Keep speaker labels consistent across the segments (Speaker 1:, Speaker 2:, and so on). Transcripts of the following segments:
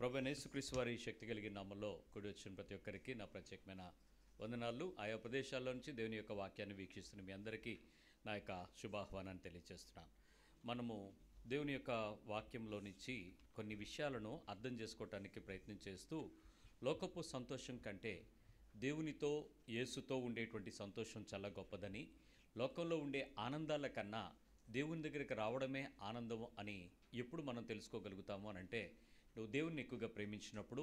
Speaker 1: ప్రభువైన యేసుక్రీస్తు వారి శక్తి కలిగిన నామములో కూడి వచ్చిన ప్రతి ఒక్కరికి నా ప్రత్యేకమైన వందనాలు. ఆయా ప్రదేశాల్లో నుంచి దేవుని యొక్క వాక్యాన్ని వీక్షిస్తున్న మీ అందరికీ నా యొక్క శుభాహ్వానాన్ని తెలియజేస్తున్నాను. మనము దేవుని యొక్క వాక్యంలో నుంచి కొన్ని విషయాలను అర్థం చేసుకోవటానికి ప్రయత్నం చేస్తూ లోకపు సంతోషం కంటే దేవునితో యేసుతో ఉండేటువంటి సంతోషం చాలా గొప్పదని, లోకంలో ఉండే ఆనందాల కన్నా దేవుని దగ్గరికి రావడమే ఆనందం అని ఎప్పుడు మనం తెలుసుకోగలుగుతాము అని అంటే, నువ్వు దేవుని ఎక్కువగా ప్రేమించినప్పుడు,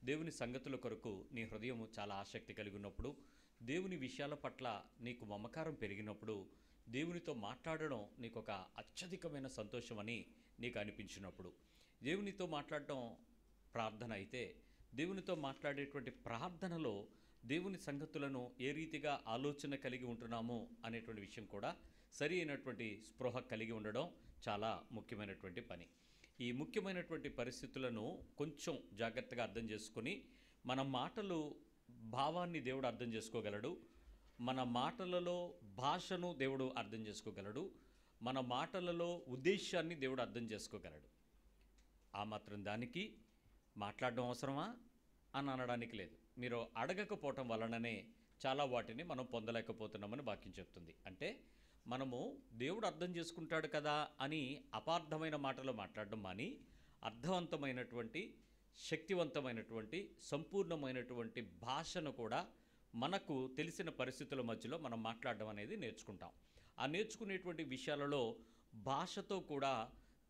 Speaker 1: దేవుని సంగతుల కొరకు నీ హృదయం చాలా ఆసక్తి కలిగి ఉన్నప్పుడు, దేవుని విషయాల పట్ల నీకు మమకారం పెరిగినప్పుడు, దేవునితో మాట్లాడడం నీకు ఒక అత్యధికమైన సంతోషం అని నీకు అనిపించినప్పుడు, దేవునితో మాట్లాడటం ప్రార్థన అయితే, దేవునితో మాట్లాడేటువంటి ప్రార్థనలో దేవుని సంగతులను ఏ రీతిగా ఆలోచన కలిగి ఉంటున్నామో అనేటువంటి విషయం కూడా సరి అయినటువంటి స్పృహ కలిగి ఉండడం చాలా ముఖ్యమైనటువంటి పని. ఈ ముఖ్యమైనటువంటి పరిస్థితులను కొంచెం జాగ్రత్తగా అర్థం చేసుకొని, మన మాటలు భావాన్ని దేవుడు అర్థం చేసుకోగలడు, మన మాటలలో భాషను దేవుడు అర్థం చేసుకోగలడు, మన మాటలలో ఉద్దేశాన్ని దేవుడు అర్థం చేసుకోగలడు. ఆ మాత్రం దానికి మాట్లాడడం అవసరమా అని అనడానికి లేదు. మీరు అడగకపోవటం వలననే చాలా వాటిని మనం పొందలేకపోతున్నామని వాక్యం చెప్తుంది. అంటే మనము దేవుడు అర్థం చేసుకుంటాడు కదా అని అపార్థమైన మాటలు మాట్లాడడం మాని, అర్థవంతమైనటువంటి, శక్తివంతమైనటువంటి, సంపూర్ణమైనటువంటి భాషను కూడా మనకు తెలిసిన పరిస్థితుల మధ్యలో మనం మాట్లాడడం అనేది నేర్చుకుంటాం. ఆ నేర్చుకునేటువంటి విషయాలలో భాషతో కూడా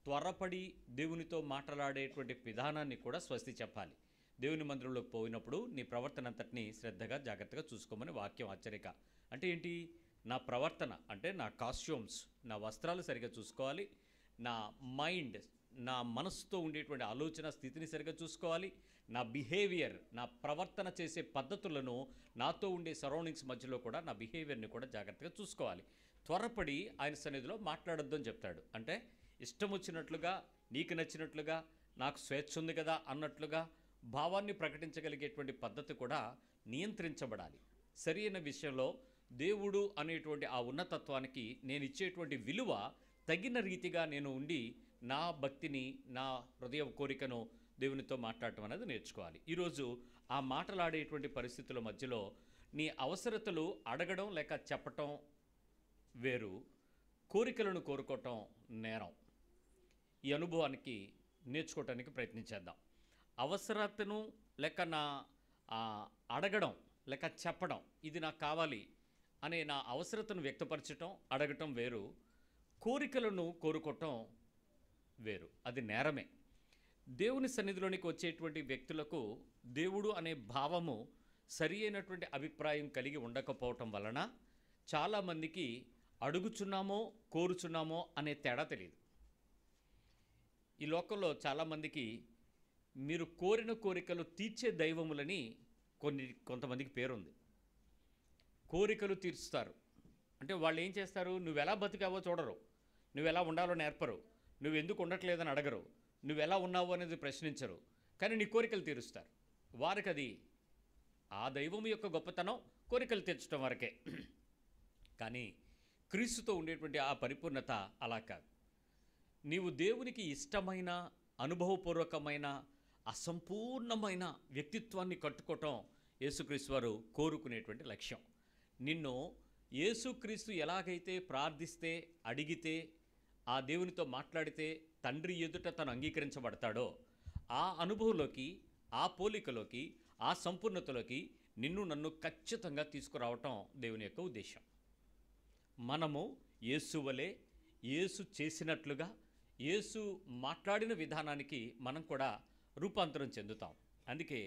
Speaker 1: త్వరపడి దేవునితో మాట్లాడేటువంటి విధానాన్ని కూడా స్వస్తి చెప్పాలి. దేవుని మందిరంలోకి పోయినప్పుడు నీ ప్రవర్తన అంతటిని శ్రద్ధగా జాగ్రత్తగా చూసుకోమని వాక్యం హెచ్చరిక. అంటే ఏంటి? నా ప్రవర్తన అంటే నా కాస్ట్యూమ్స్, నా వస్త్రాలు సరిగా చూసుకోవాలి, నా మైండ్, నా మనసుతో ఉండేటువంటి ఆలోచన స్థితిని సరిగా చూసుకోవాలి, నా బిహేవియర్, నా ప్రవర్తన చేసే పద్ధతులను, నాతో ఉండే సరౌండింగ్స్ మధ్యలో కూడా నా బిహేవియర్ని కూడా జాగ్రత్తగా చూసుకోవాలి. త్వరపడి ఆయన సన్నిధిలో మాట్లాడొద్దు అని చెప్తాడు. అంటే ఇష్టం వచ్చినట్లుగా, నీకు నచ్చినట్లుగా, నాకు స్వేచ్ఛ ఉంది కదా అన్నట్లుగా భావాన్ని ప్రకటించగలిగేటువంటి పద్ధతి కూడా నియంత్రించబడాలి. సరి అయిన విషయంలో దేవుడు అనేటువంటి ఆ ఉన్నతత్వానికి నేను ఇచ్చేటువంటి విలువ తగిన రీతిగా నేను ఉండి నా భక్తిని, నా హృదయ కోరికను దేవునితో మాట్లాడటం అనేది నేర్చుకోవాలి. ఈరోజు ఆ మాటలాడేటువంటి పరిస్థితుల మధ్యలో నీ అవసరతలు అడగడం లేక చెప్పటం వేరు, కోరికలను కోరుకోవటం నేరం. ఈ అనుభవానికి నేర్చుకోవటానికి ప్రయత్నించేద్దాం. అవసరతను లేక నా అడగడం లేక చెప్పడం, ఇది నాకు కావాలి అనే నా అవసరతను వ్యక్తపరచటం, అడగటం వేరు, కోరికలను కోరుకోవటం వేరు. అది నేరమే. దేవుని సన్నిధిలోనికి వచ్చేటువంటి వ్యక్తులకు దేవుడు అనే భావము సరి అయినటువంటి అభిప్రాయం కలిగి ఉండకపోవటం వలన చాలామందికి అడుగుచున్నామో కోరుచున్నామో అనే తేడా తెలియదు. ఈ లోకంలో చాలామందికి మీరు కోరిన కోరికలు తీర్చే దైవములని కొంతమందికి పేరుంది. కోరికలు తీర్చుతారు అంటే వాళ్ళు ఏం చేస్తారు? నువ్వెలా బతికావో చూడరు, నువ్వెలా ఉండాలో నేర్పరు, నువ్వెందుకు ఉండట్లేదని అడగరు, నువ్వెలా ఉన్నావు అనేది ప్రశ్నించరు, కానీ నీ కోరికలు తీరుస్తారు. వారికి అది ఆ దైవం యొక్క గొప్పతనం కోరికలు తీర్చడం వరకే. కానీ క్రీస్తుతో ఉండేటువంటి ఆ పరిపూర్ణత అలా కాదు. నీవు దేవునికి ఇష్టమైన, అనుభవపూర్వకమైన, అసంపూర్ణమైన వ్యక్తిత్వాన్ని కట్టుకోవటం యేసుక్రీస్తు వారు కోరుకునేటువంటి లక్ష్యం. నిన్ను యేసుక్రీస్తు ఎలాగైతే ప్రార్థిస్తే, అడిగితే, ఆ దేవునితో మాట్లాడితే తండ్రి ఎదుట తను అంగీకరించబడతాడో ఆ అనుభవంలోకి, ఆ పోలికలోకి, ఆ సంపూర్ణతలోకి నిన్ను నన్ను ఖచ్చితంగా తీసుకురావటం దేవుని యొక్క ఉద్దేశం. మనము యేసు వలె, యేసు చేసినట్లుగా, యేసు మాట్లాడిన విధానానికి మనం కూడా రూపాంతరం చెందుతాం. అందుకే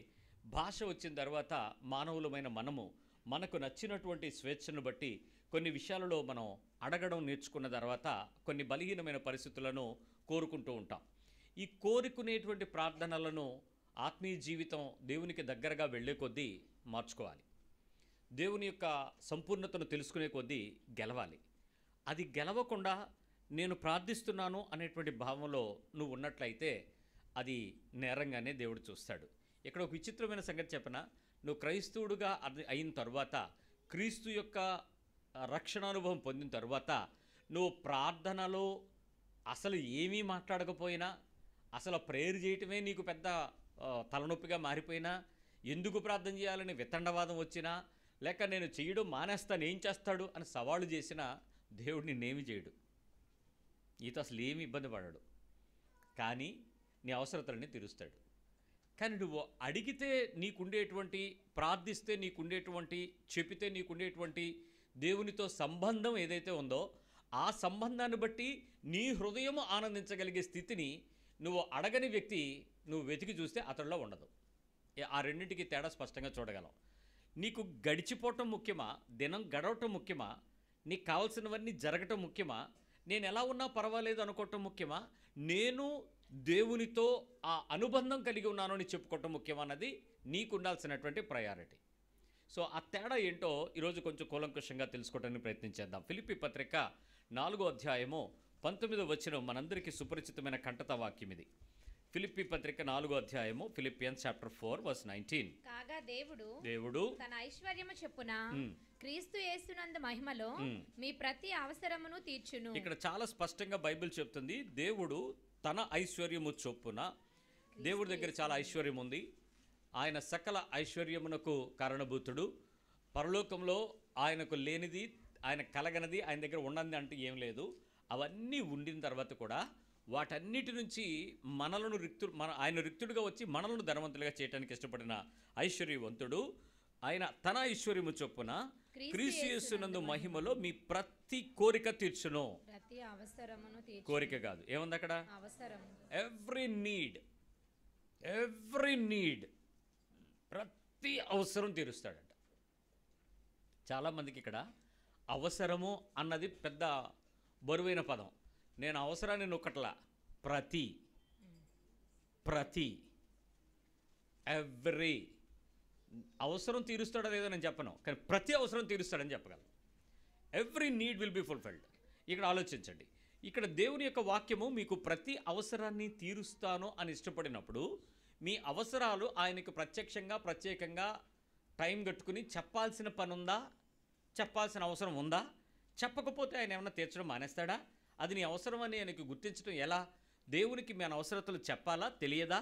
Speaker 1: భాష వచ్చిన తర్వాత మానవులమైన మనము మనకు నచ్చినటువంటి స్వేచ్ఛను బట్టి కొన్ని విషయాలలో మనం అడగడం నేర్చుకున్న తర్వాత కొన్ని బలహీనమైన పరిస్థితులను కోరుకుంటూ ఉంటాం. ఈ కోరుకునేటువంటి ప్రార్థనలను ఆత్మీయ జీవితం దేవునికి దగ్గరగా వెళ్ళే కొద్దీ మార్చుకోవాలి. దేవుని యొక్క సంపూర్ణతను తెలుసుకునే కొద్దీ గెలవాలి. అది గెలవకుండా నేను ప్రార్థిస్తున్నాను అనేటువంటి భావంలో నువ్వు ఉన్నట్లయితే అది నేరంగానే దేవుడు చూస్తాడు. ఇక్కడ ఒక విచిత్రమైన సంగతి చెప్పనా? నువ్వు క్రైస్తవుడుగా అయిన తర్వాత, క్రీస్తు యొక్క రక్షణానుభవం పొందిన తర్వాత, నువ్వు ప్రార్థనలో అసలు ఏమీ మాట్లాడకపోయినా, అసలు ప్రేయర్ చేయటమే నీకు పెద్ద తలనొప్పిగా మారిపోయినా, ఎందుకు ప్రార్థన చేయాలని వితండవాదం వచ్చినా, లేక నేను చేయడం మానేస్తాను ఏం చేస్తాడు అని సవాళ్ళు చేసినా దేవుడు నిన్నేమి చేయడు. నీతో అసలు ఏమి ఇబ్బంది పడాడు. కానీ నీ అవసరతలన్నీ తీరుస్తాడు. కానీ నువ్వు అడిగితే నీకుండేటువంటి, ప్రార్థిస్తే నీకుండేటువంటి, చెప్పితే నీకుండేటువంటి దేవునితో సంబంధం ఏదైతే ఉందో ఆ సంబంధాన్ని బట్టి నీ హృదయం ఆనందించగలిగే స్థితిని నువ్వు అడగని వ్యక్తి నువ్వు వెతికి చూస్తే అతడిలో ఉండదు. ఆ రెండింటికి తేడా స్పష్టంగా చూడగలం. నీకు గడిచిపోవటం ముఖ్యమా, దినం గడవటం ముఖ్యమా, నీకు కావాల్సినవన్నీ జరగటం ముఖ్యమా, నేను ఎలా ఉన్నా పర్వాలేదు అనుకోవటం ముఖ్యమా, నేను దేవునితో ఆ అనుబంధం కలిగి ఉన్నాను అని చెప్పుకోవటం ముఖ్యమన్నది నీకు ఉండాల్సినటువంటి ప్రయారిటీ. సో ఆ తేడా ఏంటో ఈరోజు కొంచెం కూలంకుషంగా తెలుసుకోవడానికి ప్రయత్నించేద్దాం. ఫిలిప్పీ పత్రిక 4వ అధ్యాయము 19వ వచనం మనందరికీ సుపరిచితమైన కంటత వాక్యం ఇది. ఫిలిప్పీ పత్రిక 4వ అధ్యాయము, ఫిలిపియన్స్ చాప్టర్ 4:19.
Speaker 2: కాగా
Speaker 1: దేవుడు
Speaker 2: తన ఐశ్వర్యము చొప్పున క్రీస్తు యేసునందు మహిమలో మీ ప్రతి అవసరమును తీర్చును.
Speaker 1: ఇక్కడ చాలా స్పష్టంగా బైబిల్ చెప్తుంది, దేవుడు తన ఐశ్వర్యము చొప్పున. దేవుడి దగ్గర చాలా ఐశ్వర్యం ఉంది. ఆయన సకల ఐశ్వర్యమునకు కారణభూతుడు. పరలోకంలో ఆయనకు లేనిది, ఆయన కలగనది, ఆయన దగ్గర ఉన్నది అంటూ ఏం లేదు. అవన్నీ ఉండిన తర్వాత కూడా వాటన్నిటి నుంచి మనలను ఆయన రిక్తుడుగా వచ్చి మనలను ధనవంతులుగా చేయడానికి ఇష్టపడిన ఐశ్వర్యవంతుడు. ఆయన తన ఐశ్వర్యము చొప్పున క్రీస్తు యేసునందు మహిమలో మీ ప్రతి కోరిక తీర్చును.
Speaker 2: ప్రతి అవసరమును తీర్చును.
Speaker 1: కోరిక కాదు, ఏముంది అక్కడ?
Speaker 2: అవసరం.
Speaker 1: ఎవ్రీ నీడ్, ప్రతి అవసరం తీరుస్తాడంట. చాలామందికి ఇక్కడ అవసరము అన్నది పెద్ద బరువైన పదం. నేను అవసరాన్ని నొక్కట్లా, ప్రతి ఎవ్రీ అవసరం తీరుస్తాడో లేదో నేను చెప్పను, కానీ ప్రతి అవసరం తీరుస్తాడని చెప్పగలను. Every need will be fulfilled. ఇక్కడ ఆలోచించండి, ఇక్కడ దేవుని యొక్క వాక్యము మీకు ప్రతి అవసరాన్ని తీరుస్తాను అని ఇష్టపడినప్పుడు మీ అవసరాలు ఆయనకు ప్రత్యేకంగా టైం కట్టుకుని చెప్పాల్సిన పని ఉందా, చెప్పాల్సిన అవసరం ఉందా? చెప్పకపోతే ఆయన ఏమన్నా తీర్చడం మానేస్తాడా? అది నీ అవసరం అని ఆయనకు గుర్తించడం ఎలా? దేవునికి మన అవసరతలు చెప్పాలా, తెలియదా?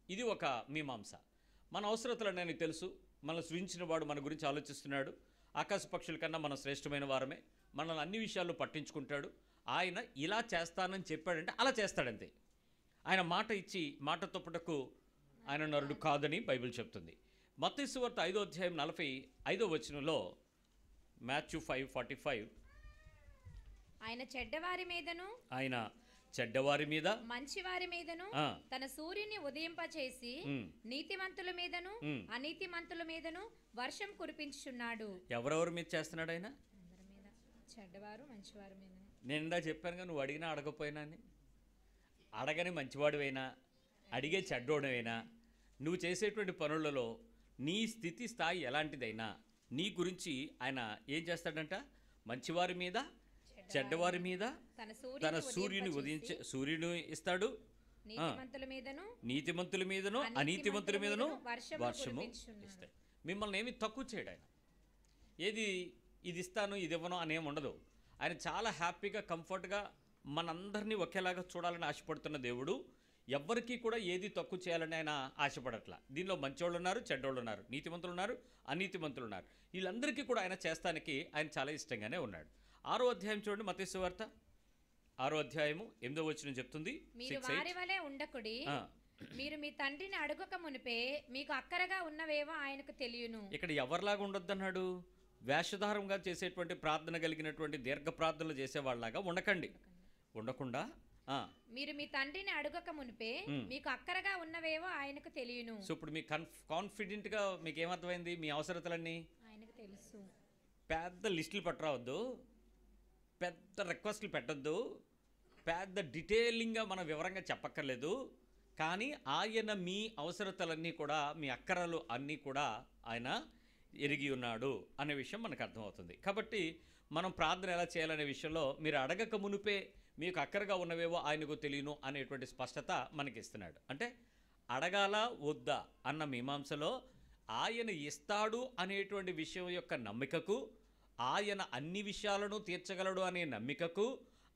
Speaker 1: ఇది ఒక మీమాంస. మన అవసరతలు ఆయనకు తెలుసు. మనం సృజించిన వాడు మన గురించి ఆలోచిస్తున్నాడు. ఆకాశ పక్షుల కన్నా మనం శ్రేష్టమైన వారమే. మనల్ని అన్ని విషయాల్లో పట్టించుకుంటాడు. ఆయన ఇలా చేస్తానని చెప్పాడంటే అలా చేస్తాడంతే. ఆయన మాట ఇచ్చి మాట తప్పుటకు ఆయన నరుడు కాదని బైబిల్ చెప్తుంది. మత్తయి సువార్త 5వ అధ్యాయం 45వ వచనంలో, మాథ్యూ 5:45,
Speaker 2: ఆయన చెడ్డవారి మీద మంచివారి మీదను తన సూర్యుని ఉదయింపచేసి నీతిమంతుల మీదను అనీతిమంతుల మీదను వర్షం కురిపించుచున్నాడు.
Speaker 1: ఎవరెవరి మీద చేస్తున్నాడు ఆయన?
Speaker 2: చెడ్డవారు మంచివారి మీద.
Speaker 1: నేను ఇందా చెప్పానుగా, నువ్వు అడిగినా అడగపోయినా అని. అడగని మంచివాడివైనా, అడిగే చెడ్డోడైనా, నువ్వు చేసేటువంటి పనులలో నీ స్థాయి ఎలాంటిదైనా నీ గురించి ఆయన ఏం చేస్తాడంట? మంచివారి మీద, చెడ్డవారి మీద తన సూర్యుని సూర్యుని ఇస్తాడు. నీతిమంతుల మీదను అనీతిమంతుల మీదను వర్షము ఇస్తాడు. మిమ్మల్ని ఏమి తక్కువ చేయడు ఆయన. ఇది ఇస్తాను ఇది ఇవ్వను అనేమి ఉండదు. ఆయన చాలా హ్యాపీగా, కంఫర్ట్గా మనందరినీ ఒకేలాగా చూడాలని ఆశపడుతున్న దేవుడు. ఎవ్వరికీ కూడా ఏది తక్కువ చేయాలని ఆయన ఆశపడట్లా. దీనిలో మంచోళ్ళు ఉన్నారు, చెడ్డోళ్ళు ఉన్నారు, నీతిమంతులు ఉన్నారు, అనీతిమంతులు ఉన్నారు. వీళ్ళందరికీ కూడా ఆయన చేస్తానికి ఆయన చాలా ఇష్టంగానే ఉన్నాడు. 6వ అధ్యాయం చూడండి, మత్తయి సువార్త 6వ అధ్యాయము 8వ వచనం చెప్తుంది,
Speaker 2: మీరు వారి వలె ఉండకుడి, మీరు మీ తండ్రిని అడగక మునిపే మీకు అక్కరగా ఉన్నవేవో ఆయనకు తెలియను.
Speaker 1: ఇక్కడ ఎవరిలాగా ఉండొద్దన్నాడు? వేషధారంగా చేసేటువంటి ప్రార్థన కలిగినటువంటి దీర్ఘ ప్రార్థనలు చేసేవాళ్ళలాగా ఉండకుండా
Speaker 2: మీరు మీ తండ్రిని అడగక మునిపే మీకు అక్కరగా ఉన్నవేవో ఆయనకు తెలియను.
Speaker 1: సో ఇప్పుడు మీకు కాన్ఫిడెంట్గా మీకు ఏమర్థమైంది? మీ అవసరతలన్నీ
Speaker 2: ఆయనకు తెలుసు.
Speaker 1: పెద్ద లిస్టులు పట్టరావద్దు, పెద్ద రిక్వెస్ట్లు పెట్టద్దు, పెద్ద డీటెయిలింగ్గా మనం వివరంగా చెప్పక్కర్లేదు. కానీ ఆయన మీ అవసరతలన్నీ కూడా, మీ అక్కరలు అన్నీ కూడా ఆయన ఎరిగి ఉన్నాడు అనే విషయం మనకు అర్థమవుతుంది. కాబట్టి మనం ప్రార్థన ఎలా చేయాలనే విషయంలో మీరు అడగక మునిపే మీకు అక్కరగా ఉన్నవేవో ఆయనకు తెలియను అనేటువంటి స్పష్టత మనకి ఇస్తున్నాడు. అంటే అడగాల వద్దా అన్న మీమాంసలో ఆయన ఇస్తాడు అనేటువంటి విషయం యొక్క నమ్మికకు, ఆయన అన్ని విషయాలను తీర్చగలడు అనే నమ్మికకు,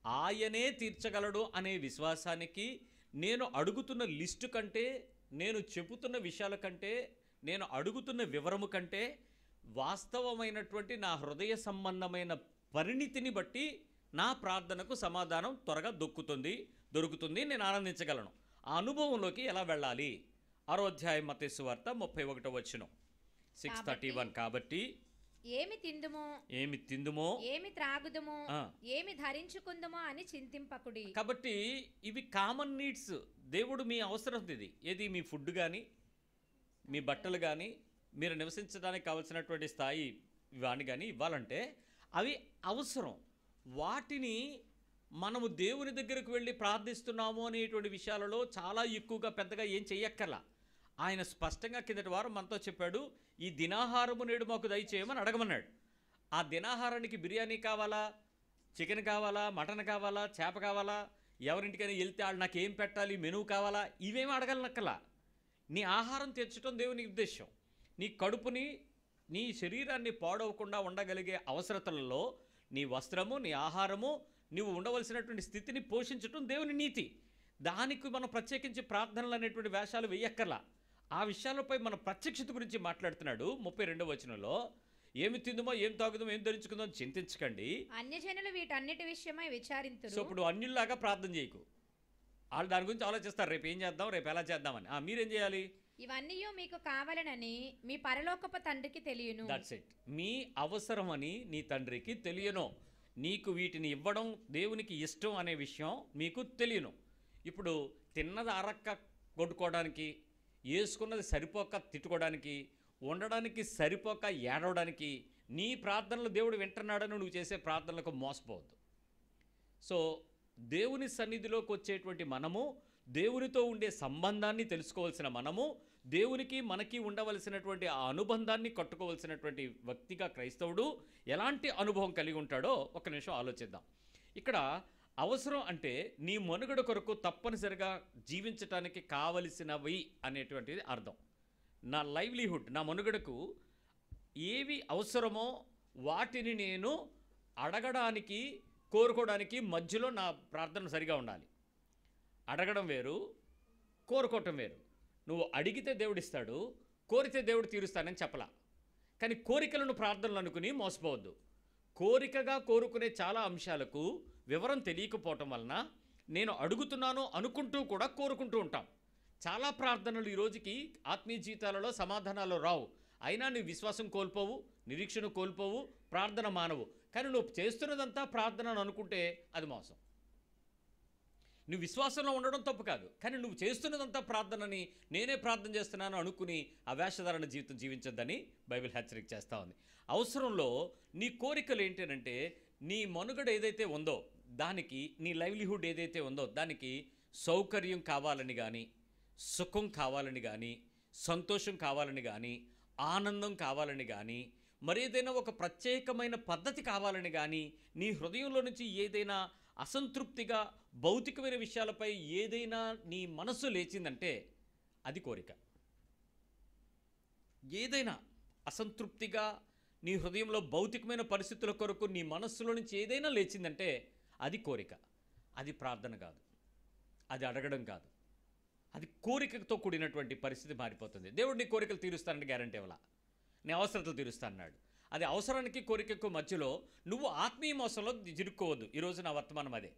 Speaker 1: ఆయనే తీర్చగలడు అనే విశ్వాసానికి, నేను అడుగుతున్న లిస్టు కంటే నేను చెబుతున్న విషయాల కంటే, నేను అడుగుతున్న వివరము కంటే వాస్తవమైనటువంటి నా హృదయ సంబంధమైన పరిణితిని బట్టి నా ప్రార్థనకు సమాధానం త్వరగా దొరుకుతుంది, నేను ఆనందించగలను. ఆ అనుభవంలోకి ఎలా వెళ్ళాలి? 6వ అధ్యాయం మత్తయి సువార్త 31వ వచనం 6:31. కాబట్టి
Speaker 2: ఏమి తిందుమో ఏమి త్రాగుదుమో ఏమి ధరించుకుందుమో అని చింతింపకుడి.
Speaker 1: కాబట్టి ఇవి కామన్ నీడ్స్. దేవుడు మీ అవసరం ఏది మీ ఫుడ్ కానీ, మీ బట్టలు కానీ, మీరు నివసించడానికి కావాల్సినటువంటి స్థాయి ఇవన్నీ కానీ ఇవ్వాలంటే అవి అవసరం. వాటిని మనము దేవుని దగ్గరకు వెళ్ళి ప్రార్థిస్తున్నాము అనేటువంటి విషయాలలో చాలా ఎక్కువగా పెద్దగా ఏం చెయ్యక్కర్లా. ఆయన స్పష్టంగా కిందటి వారం మనతో చెప్పాడు, ఈ దినాహారము నేడు మాకు దయచేయమని అడగమన్నాడు. ఆ దినాహారానికి బిర్యానీ కావాలా, చికెన్ కావాలా, మటన్ కావాలా, చేప కావాలా, ఎవరింటికైనా వెళ్తే వాళ్ళు నాకు ఏం పెట్టాలి, మెనూ కావాలా, ఇవేమీ అడగలనక్కలా. నీ ఆహారం తెచ్చటం దేవుని ఉద్దేశం. నీ కడుపుని, నీ శరీరాన్ని పాడవకుండా ఉండగలిగే అవసరతలలో నీ వస్త్రము, నీ ఆహారము, నువ్వు ఉండవలసినటువంటి స్థితిని పోషించటం దేవుని నీతి. దానికి మనం ప్రత్యేకించి ప్రార్థనలు అనేటువంటి వేషాలు వేయక్కర్లా. ఆ విషయాలపై మన ప్రత్యక్షత గురించి మాట్లాడుతున్నాడు 32వ వచనంలో. ఏమి తిందుమో, ఏం తాగుదామో, ఏం ధరించుకుందో అని చింతించకండి,
Speaker 2: అన్యజనులు వీటన్నిటి విషయమై విచారింతురు.
Speaker 1: సో ఇప్పుడు అన్యుల్లాగా ప్రార్థన చేయకు. వాళ్ళు దాని గురించి ఆలోచిస్తారు, రేపు ఏం చేద్దాం, రేపు ఎలా చేద్దామని. మీరేం చేయాలి?
Speaker 2: ఇవన్నీ మీకు కావాలనని మీ పరలోకపు తండ్రికి తెలియను.
Speaker 1: That's it. మీ అవసరమని నీ తండ్రికి తెలియను. నీకు వీటిని ఇవ్వడం దేవునికి ఇష్టం అనే విషయం మీకు తెలియను. ఇప్పుడు తిన్నది అరక్క కొట్టుకోవడానికి, వేసుకున్నది సరిపోక తిట్టుకోవడానికి, ఉండడానికి సరిపోక ఏడవడానికి నీ ప్రార్థనలు దేవుడు వింటున్నాడని నువ్వు చేసే ప్రార్థనలకు మోసపోవద్దు. సో దేవుని సన్నిధిలోకి వచ్చేటువంటి మనము, దేవునితో ఉండే సంబంధాన్ని తెలుసుకోవాల్సిన మనము, దేవునికి మనకి ఉండవలసినటువంటి ఆ అనుబంధాన్ని కట్టుకోవలసినటువంటి వ్యక్తిగా క్రైస్తవుడు ఎలాంటి అనుభవం కలిగి ఉంటాడో ఒక నిమిషం ఆలోచిద్దాం. ఇక్కడ అవసరం అంటే నీ మనుగడ కొరకు తప్పనిసరిగా జీవించటానికి కావలసినవి అనేటువంటిది అర్థం. నా లైవ్లీహుడ్, నా మనుగడకు ఏవి అవసరమో వాటిని నేను అడగడానికి, కోరుకోవడానికి మధ్యలో నా ప్రార్థన సరిగా ఉండాలి. అడగడం వేరు, కోరుకోవటం వేరు. నువ్వు అడిగితే దేవుడు ఇస్తాడు, కోరితే దేవుడు తీరుస్తానని చెప్పలా. కానీ కోరికలను ప్రార్థనలు అనుకుని మోసపోవద్దు. కోరికగా కోరుకునే చాలా అంశాలకు వివరం తెలియకపోవటం వలన నేను అడుగుతున్నాను అనుకుంటూ కూడా కోరుకుంటూ ఉంటాం. చాలా ప్రార్థనలు ఈ రోజుకి ఆత్మీయ జీవితాలలో సమాధానాలు రావు. అయినా నువ్వు విశ్వాసం కోల్పోవు, నిరీక్షణ కోల్పోవు, ప్రార్థన మానవు. కానీ నువ్వు చేస్తున్నదంతా ప్రార్థన అనుకుంటే అది మోసం. నువ్వు విశ్వాసంలో ఉండడం తప్పు కాదు, కానీ నువ్వు చేస్తున్నదంతా ప్రార్థనని, నేనే ప్రార్థన చేస్తున్నాను అనుకుని అవేషధారణ జీవితం జీవించొద్దని బైబిల్ హెచ్చరిక చేస్తూ ఉంది. అవసరంలో నీ కోరికలు ఏంటంటే, నీ మనుగడ ఏదైతే ఉందో దానికి, నీ లైవ్లీహుడ్ ఏదైతే ఉందో దానికి సౌకర్యం కావాలని కానీ, సుఖం కావాలని కానీ, సంతోషం కావాలని కానీ, ఆనందం కావాలని కానీ, మరేదైనా ఒక ప్రత్యేకమైన పద్ధతి కావాలని కానీ, నీ హృదయంలో నుంచి ఏదైనా అసంతృప్తిగా భౌతికమైన విషయాలపై ఏదైనా నీ మనస్సు లేచిందంటే అది కోరిక. ఏదైనా అసంతృప్తిగా నీ హృదయంలో భౌతికమైన పరిస్థితుల కొరకు నీ మనస్సులో నుంచి ఏదైనా లేచిందంటే అది కోరిక. అది ప్రార్థన కాదు, అది అడగడం కాదు, అది కోరికతో కూడినటువంటి పరిస్థితి మారిపోతుంది. దేవుడు నీ కోరికలు తీరుస్తానని గ్యారంటీ ఇవ్వాల, నీ అవసరతలు తీరుస్తానన్నాడు. అది అవసరానికి కోరికకు మధ్యలో నువ్వు ఆత్మీయ మోసంలో జిరుక్కోవద్దు. ఈరోజు నా వర్తమానం అదే.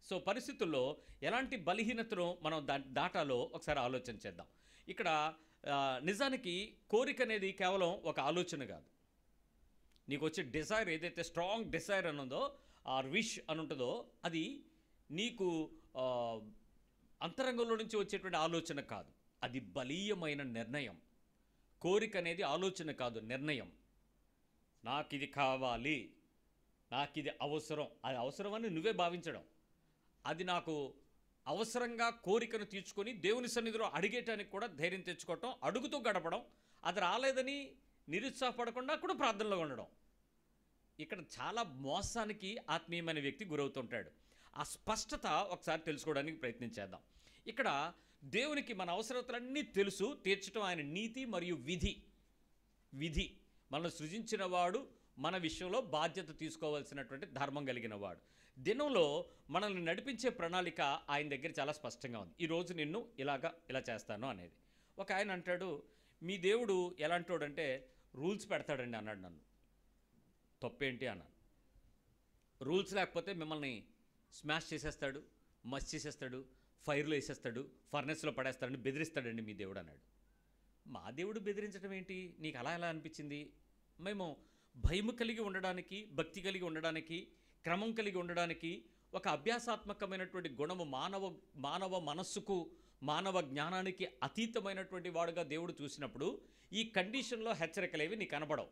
Speaker 1: సో పరిస్థితుల్లో ఎలాంటి బలహీనతను మనం దాటాలో ఒకసారి ఆలోచన చేద్దాం. ఇక్కడ నిజానికి కోరిక అనేది కేవలం ఒక ఆలోచన కాదు. నీకు వచ్చే డిజైర్ ఏదైతే స్ట్రాంగ్ డిజైర్ అని ఉందో, ఆర్ విష్ అని ఉంటుందో, అది నీకు అంతరంగంలో నుంచి వచ్చేటువంటి ఆలోచన కాదు, అది బలీయమైన నిర్ణయం. కోరిక అనేది ఆలోచన కాదు, నిర్ణయం. నాకు ఇది కావాలి, నాకు ఇది అవసరం, అది అవసరమని నువ్వే భావించడం, అది నాకు అవసరంగా కోరికను తీర్చుకొని దేవుని సన్నిధిలో అడిగేటానికి కూడా ధైర్యం తెచ్చుకోవటం, అడుగుతూ గడపడం, అది రాలేదని నిరుత్సాహపడకుండా కూడా ప్రార్థనలో ఉండడం. ఇక్కడ చాలా మోసానికి ఆత్మీయమైన వ్యక్తి గురవుతుంటాడు. ఆ స్పష్టత ఒకసారి తెలుసుకోవడానికి ప్రయత్నించేద్దాం. ఇక్కడ దేవునికి మన అవసరతలన్నీ తెలుసు, తీర్చడం ఆయన నీతి మరియు విధి. మనల్ని సృజించిన వాడు మన విషయంలో బాధ్యత తీసుకోవాల్సినటువంటి ధర్మం కలిగిన వాడు. దినంలో మనల్ని నడిపించే ప్రణాళిక ఆయన దగ్గర చాలా స్పష్టంగా ఉంది. ఈరోజు నిన్ను ఇలా చేస్తాను అనేది. ఒక ఆయన అంటాడు, మీ దేవుడు ఎలాంటోడంటే రూల్స్ పెడతాడండి అన్నాడు నన్ను. తప్పేంటి అన్నాను. రూల్స్ లేకపోతే మిమ్మల్ని స్మాష్ చేసేస్తాడు, మస్ చేసేస్తాడు, ఫైర్లో వేసేస్తాడు, ఫర్నెస్లో పడేస్తాడని బెదిరిస్తాడండి మీ దేవుడు అన్నాడు. మా దేవుడు బెదిరించడం ఏంటి, నీకు అలా ఎలా అనిపించింది? మేము భయము కలిగి ఉండడానికి, భక్తి కలిగి ఉండడానికి, క్రమం కలిగి ఉండడానికి ఒక అభ్యాసాత్మకమైనటువంటి గుణము మానవ మనస్సుకు, మానవ జ్ఞానానికి అతీతమైనటువంటి వాడుగా దేవుడు చూసినప్పుడు ఈ కండిషన్లో హెచ్చరికలేవి నీకు కనబడవు.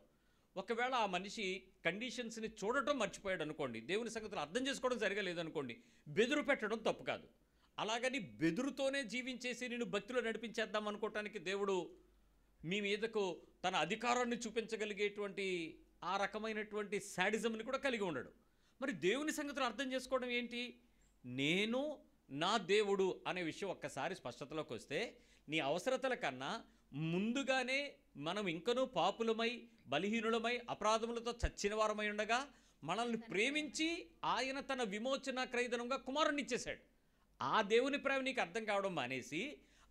Speaker 1: ఒకవేళ ఆ మనిషి కండిషన్స్ని చూడటం మర్చిపోయాడు అనుకోండి, దేవుని సంగతులు అర్థం చేసుకోవడం సరిగా లేదనుకోండి, బెదురు పెట్టడం తప్పు కాదు. అలాగని బెదురుతోనే జీవించేసి నేను భక్తిలో నడిపించేద్దాం అనుకోవటానికి దేవుడు మీ మీదకు తన అధికారాన్ని చూపించగలిగేటువంటి ఆ రకమైనటువంటి శాడిజంని కూడా కలిగి ఉండడు. మరి దేవుని సంగతులు అర్థం చేసుకోవడం ఏంటి? నేను నా దేవుడు అనే విషయం ఒక్కసారి స్పష్టతలోకి వస్తే, నీ అవసరతల కన్నా ముందుగానే మనం ఇంకనూ పాపులమై, బలహీనులమై, అపరాధములతో చచ్చిన వారమై ఉండగా మనల్ని ప్రేమించి ఆయన తన విమోచన క్రయధనంగా కుమారుణ్ణి ఇచ్చేశాడు. ఆ దేవుని ప్రేమ నీకు అర్థం కావడం మానేసి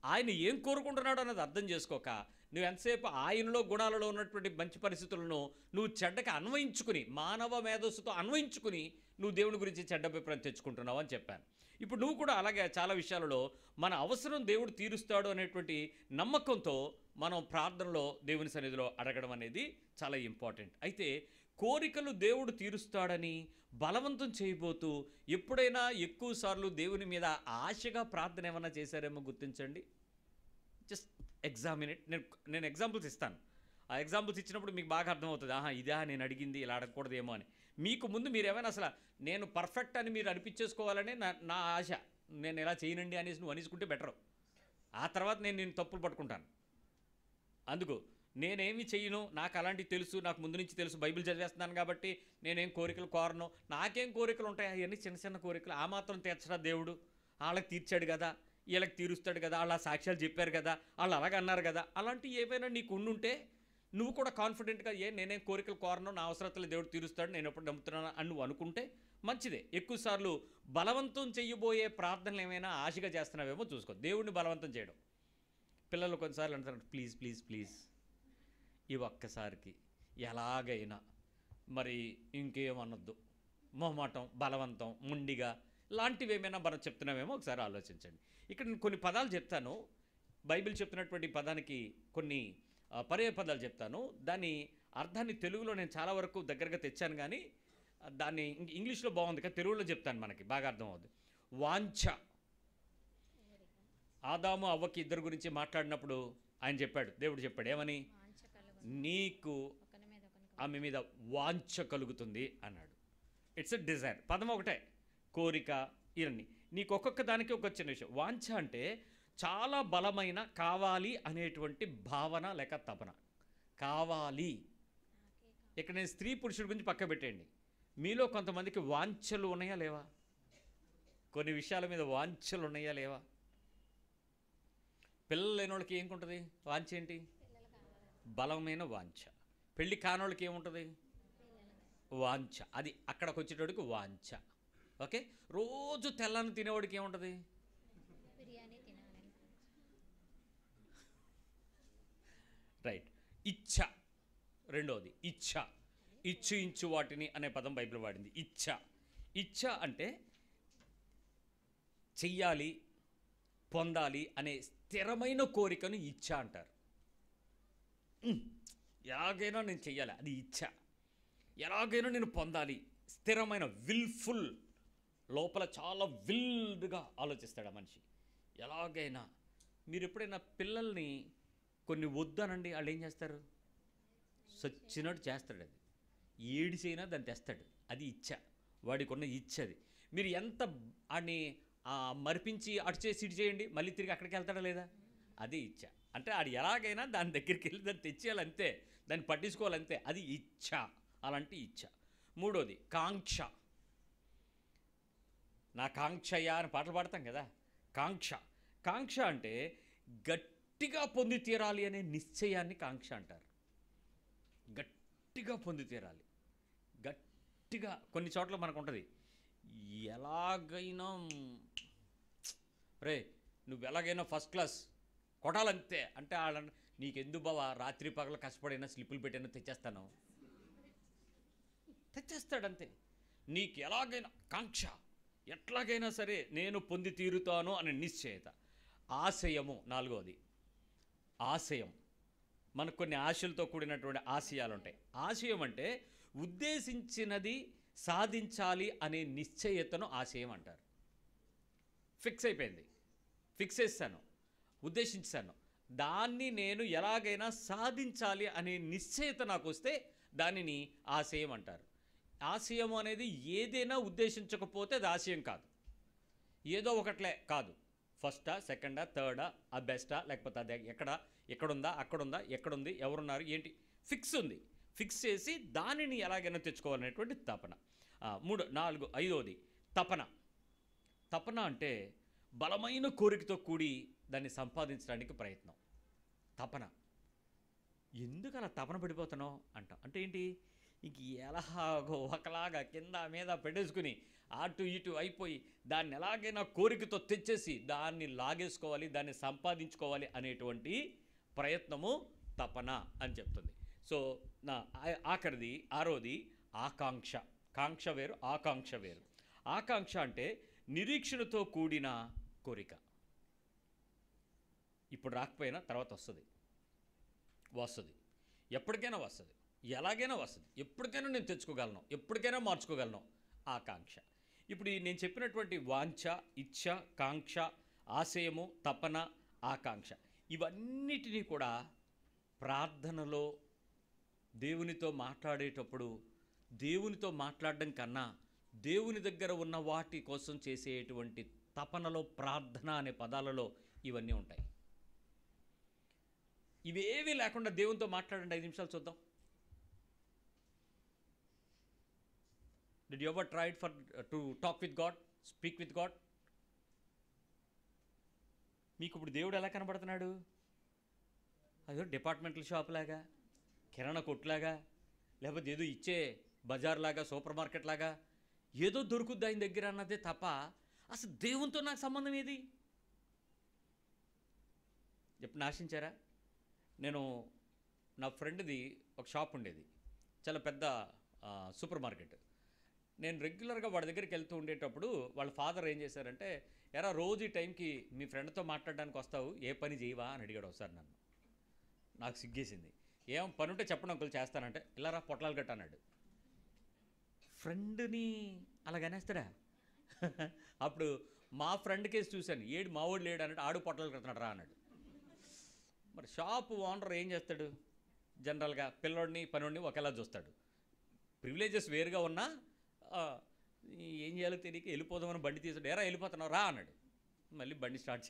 Speaker 1: ఆయన ఏం కోరుకుంటున్నాడు అన్నది అర్థం చేసుకోక నువ్వు ఎంతసేపు ఆయనలో గుణాలలో ఉన్నటువంటి మంచి పరిస్థితులను నువ్వు చెడ్డకి అన్వయించుకుని, మానవ మేధస్సుతో అన్వయించుకుని నువ్వు దేవుని గురించి చెడ్డ అభిప్రాయం తెచ్చుకుంటున్నావు అని చెప్పాను. ఇప్పుడు నువ్వు కూడా అలాగే చాలా విషయాలలో మన అవసరం దేవుడు తీరుస్తాడు అనేటువంటి నమ్మకంతో మనం ప్రార్థనలో దేవుని సన్నిధిలో అడగడం అనేది చాలా ఇంపార్టెంట్. అయితే కోరికలు దేవుడు తీరుస్తాడని బలవంతం చేయబోతూ ఎప్పుడైనా ఎక్కువ సార్లు దేవుని మీద ఆశగా ప్రార్థన ఏమన్నా చేశారేమో గుర్తించండి. Just examine it. నేను ఎగ్జాంపుల్స్ ఇస్తాను. ఆ ఎగ్జాంపుల్స్ ఇచ్చినప్పుడు మీకు బాగా అర్థమవుతుంది, ఇదా నేను అడిగింది, ఇలా అడగకూడదేమో అని. మీకు ముందు మీరు ఏమైనా అసలు నేను పర్ఫెక్ట్ అని మీరు అనిపించేసుకోవాలనే నా ఆశ, నేను ఎలా చేయనండి అనేసి నువ్వు అనేసుకుంటే బెటరు. ఆ తర్వాత నేను తప్పులు పట్టుకుంటాను. అందుకు నేనేమి చెయ్యను, నాకు అలాంటివి తెలుసు, నాకు ముందు నుంచి తెలుసు, బైబిల్ చదివేస్తున్నాను కాబట్టి నేనేం కోరికలు కోరను. నాకేం కోరికలు ఉంటాయి? అవన్నీ చిన్న చిన్న కోరికలు. ఆ మాత్రం తీర్చడా దేవుడు? వాళ్ళకి తీర్చాడు కదా, వీళ్ళకి తీరుస్తాడు కదా, వాళ్ళ సాక్ష్యాలు చెప్పారు కదా, వాళ్ళు అలాగ అన్నారు కదా. అలాంటివి ఏవైనా నీకు ఉండుంటే నువ్వు కూడా కాన్ఫిడెంట్గా నేనేం కోరికలు కోరను, నా అవసరతలు దేవుడు తీరుస్తాడు, నేను ఎప్పుడు నమ్ముతున్నాను అని నువ్వు అనుకుంటే మంచిదే. ఎక్కువసార్లు బలవంతం చెయ్యబోయే ప్రార్థనలు ఏమైనా ఆశగా చేస్తున్నావేమో చూసుకో. దేవుడిని బలవంతం చేయడం. పిల్లలు కొన్నిసార్లు అంటారు, ప్లీజ్ ప్లీజ్ ప్లీజ్ ఈ ఒక్కసారికి ఎలాగైనా, మరి ఇంకేమనొద్దు, మొహమాటం, బలవంతం, ముండిగా లాంటివి ఏమైనా మనం చెప్తున్నామేమో ఒకసారి ఆలోచించండి. ఇక్కడ నేను కొన్ని పదాలు చెప్తాను. బైబిల్ చెప్తున్నటువంటి పదానికి కొన్ని పర్యాయ పదాలు చెప్తాను. దాని అర్థాన్ని తెలుగులో నేను చాలా వరకు దగ్గరగా తెచ్చాను, కానీ దాన్ని ఇంగ్లీష్లో బాగుంది కదా, తెలుగులో చెప్తాను, మనకి బాగా అర్థం అవుతుంది. వాంఛ. ఆదాము అవ్వకి ఇద్దరు గురించి మాట్లాడినప్పుడు ఆయన చెప్పాడు, దేవుడు చెప్పాడు ఏమని? నీకు ఆమె మీద వాంఛ కలుగుతుంది అన్నాడు. It's a desire. పదం ఒకటే, కోరిక, ఇవన్నీ. నీకు ఒక్కొక్క దానికి ఒక చిన్న విషయం. వాంఛ అంటే చాలా బలమైన కావాలి అనేటువంటి భావన లేక తపన. కావాలి. ఇక్కడ నేను స్త్రీ పురుషుడి గురించి పక్క పెట్టేయండి. మీలో కొంతమందికి వాంఛలు ఉన్నాయా లేవా? కొన్ని విషయాల మీద వాంఛలు ఉన్నాయా లేవా? పిల్లలు లేని వాళ్ళకి ఏముంటుంది వాంఛ? ఏంటి? బలమైన వాంఛ. పెళ్ళి కానోళ్ళకి ఏముంటుంది? వాంఛ. అది అక్కడికి వచ్చేటోడికి వాంఛ. ఓకే. రోజు తెల్లని తినేవాడికి ఏముంటుంది? రైట్. ఇచ్ఛ. రెండవది ఇచ్ఛ. ఇచ్చు వాటిని అనే పదం బైబిల్ వాడింది. ఇచ్ఛ. ఇచ్ఛ అంటే చెయ్యాలి, పొందాలి అనే స్థిరమైన కోరికను ఇచ్ఛ అంటారు. ఎలాగైనా నేను చెయ్యాలి, అది ఇచ్ఛ. ఎలాగైనా నేను పొందాలి, స్థిరమైన విల్ఫుల్, లోపల చాలా విల్డ్గా ఆలోచిస్తాడు ఆ మనిషి. ఎలాగైనా. మీరు ఎప్పుడైనా పిల్లల్ని కొన్ని వద్దనండి, వాళ్ళు ఏం చేస్తారు? సచ్చినట్టు చేస్తాడు. అది ఏడిసైనా దాన్ని తెస్తాడు. అది ఇచ్ఛ. వాడికి ఉన్న ఇచ్ఛ అది. మీరు ఎంత ఆడిని మరిపించి అటు చేసి ఇటు చేయండి, మళ్ళీ తిరిగి అక్కడికి వెళ్తాడా లేదా? అది ఇచ్ఛ. అంటే ఆడు ఎలాగైనా దాని దగ్గరికి వెళ్ళి దాన్ని తెచ్చేయాలంతే, దాన్ని పట్టించుకోవాలంతే. అది ఇచ్ఛ. అలాంటి ఇచ్ఛ. మూడోది కాంక్ష. నా కాంక్షయ్యా అని పాటలు పాడతాం కదా. కాంక్ష. కాంక్ష అంటే గట్టిగా పొంది తీరాలి అనే నిశ్చయాన్ని కాంక్ష అంటారు. గట్టిగా పొంది తీరాలి. గట్టిగా కొన్ని చోట్ల మనకు ఉంటుంది, ఎలాగైనా రే నువ్వు ఎలాగైనా ఫస్ట్ క్లాస్ కొట్టాలంతే అంటే వాళ్ళని నీకెందుకు బావా రాత్రి పగలు కష్టపడైనా స్లిప్పులు పెట్టైనా తెచ్చేస్తాను, తెచ్చేస్తాడంతే. నీకు ఎలాగైనా కాంక్ష, ఎట్లాగైనా సరే నేను పొంది తీరుతాను అనే నిశ్చయత. ఆశయము నాలుగోది, ఆశయం. మనకు కొన్ని ఆశలతో కూడినటువంటి ఆశయాలు ఉంటాయి. ఆశయం అంటే ఉద్దేశించినది సాధించాలి అనే నిశ్చయతను ఆశయం అంటారు. ఫిక్స్ అయిపోయింది, ఫిక్స్ చేస్తాను, ఉద్దేశించాను, దాన్ని నేను ఎలాగైనా సాధించాలి అనే నిశ్చయత నాకు వస్తే దానిని ఆశయం అంటారు. ఆశయం అనేది ఏదైనా ఉద్దేశించకపోతే అది ఆశయం కాదు. ఏదో ఒకట్లే కాదు, ఫస్టా సెకండా థర్డా, ఆ బెస్టా లేకపోతే అది ఎక్కడుందా అక్కడుందా, ఎక్కడుంది, ఎవరున్నారు, ఏంటి, ఫిక్స్ ఉంది. ఫిక్స్ చేసి దానిని ఎలాగైనా తెచ్చుకోవాలనేటువంటి తపన. 3, 4, 5వది తపన. తపన అంటే బలమైన కోరికతో కూడి దాన్ని సంపాదించడానికి ప్రయత్నం. తపన. ఎందుకు అలా తపన పడిపోతున్నావు అంటాం. అంటే ఏంటి, ఇంక ఎలాగో ఒకలాగా కింద మీద పెట్టేసుకుని అటు ఇటు అయిపోయి దాన్ని ఎలాగైనా కోరికతో తెచ్చేసి దాన్ని లాగేసుకోవాలి, దాన్ని సంపాదించుకోవాలి అనేటువంటి ప్రయత్నము తపన అని చెప్తుంది. సో నా ఆఖరిది 6వది ఆకాంక్ష. కాంక్ష వేరు, ఆకాంక్ష వేరు. ఆకాంక్ష అంటే నిరీక్షణతో కూడిన కోరిక. ఇప్పుడు రాకపోయినా తర్వాత వస్తుంది, ఎప్పటికైనా వస్తుంది, ఎలాగైనా వస్తుంది, ఎప్పటికైనా నేను తెచ్చుకోగలను, ఎప్పటికైనా మార్చుకోగలను, ఆకాంక్ష. ఇప్పుడు నేను చెప్పినటువంటి వాంఛ, ఇచ్ఛ, కాంక్ష, ఆశయము, తపన, ఆకాంక్ష ఇవన్నిటినీ కూడా ప్రార్థనలో దేవునితో మాట్లాడేటప్పుడు దేవునితో మాట్లాడడం కన్నా దేవుని దగ్గర ఉన్న వాటి కోసం చేసేటువంటి తపనలో, ప్రార్థన అనే పదాలలో ఇవన్నీ ఉంటాయి. ఇవేవీ లేకుండా దేవునితో మాట్లాడండి 5 నిమిషాలు చూద్దాం. Did you ever tried to talk with God, speak with God? మీకు ఇప్పుడు దేవుడు ఎలా కనబడుతున్నాడు? అదో డిపార్ట్మెంటల్ షాప్ లాగా, కిరాణా కొట్టులాగా, లేకపోతే ఏదో ఇచ్చే బజార్ లాగా, సూపర్ మార్కెట్ లాగా ఏదో దొరుకుద్ది ఆయన దగ్గర అన్నదే తప్ప అసలు దేవునితో నాకు సంబంధం ఏది? ఎప్పుడు నాశించారా? నేను నా ఫ్రెండ్ది ఒక షాప్ ఉండేది, చాలా పెద్ద సూపర్ మార్కెట్. నేను రెగ్యులర్గా వాడి దగ్గరికి వెళ్తూ ఉండేటప్పుడు వాళ్ళ ఫాదర్ ఏం చేశారంటే, ఎరా రోజు ఈ టైంకి మీ ఫ్రెండ్తో మాట్లాడడానికి వస్తావు, ఏ పని చేయవా అని అడిగాడు ఒకసారి నన్ను. నాకు సిగ్గేసింది. ఏం పని ఉంటే చెప్పండి అంకుల్ చేస్తానంటే, ఇలారా పొట్లాలు గట్ట అన్నాడు. ఫ్రెండ్ని అలాగనేస్తాడా? అప్పుడు మా ఫ్రెండ్ కేసు చూశాను, ఏడు మావాడు లేడు అన్నట్టు, ఆడు పొట్లాలు కడుతున్నాడు రా అన్నాడు. మరి షాపు ఓనర్ ఏం చేస్తాడు? జనరల్గా పిల్లోడిని పనోడిని ఒకేలా చూస్తాడు. ప్రివిలేజెస్ వేరుగా ఉన్నా ఏం చేయాలో తెలియక వెళ్ళిపోదామని బండి తీసాడు. ఎరా వెళ్ళిపోతున్నావు రా అన్నాడు. మళ్ళీ బండి స్టార్ట్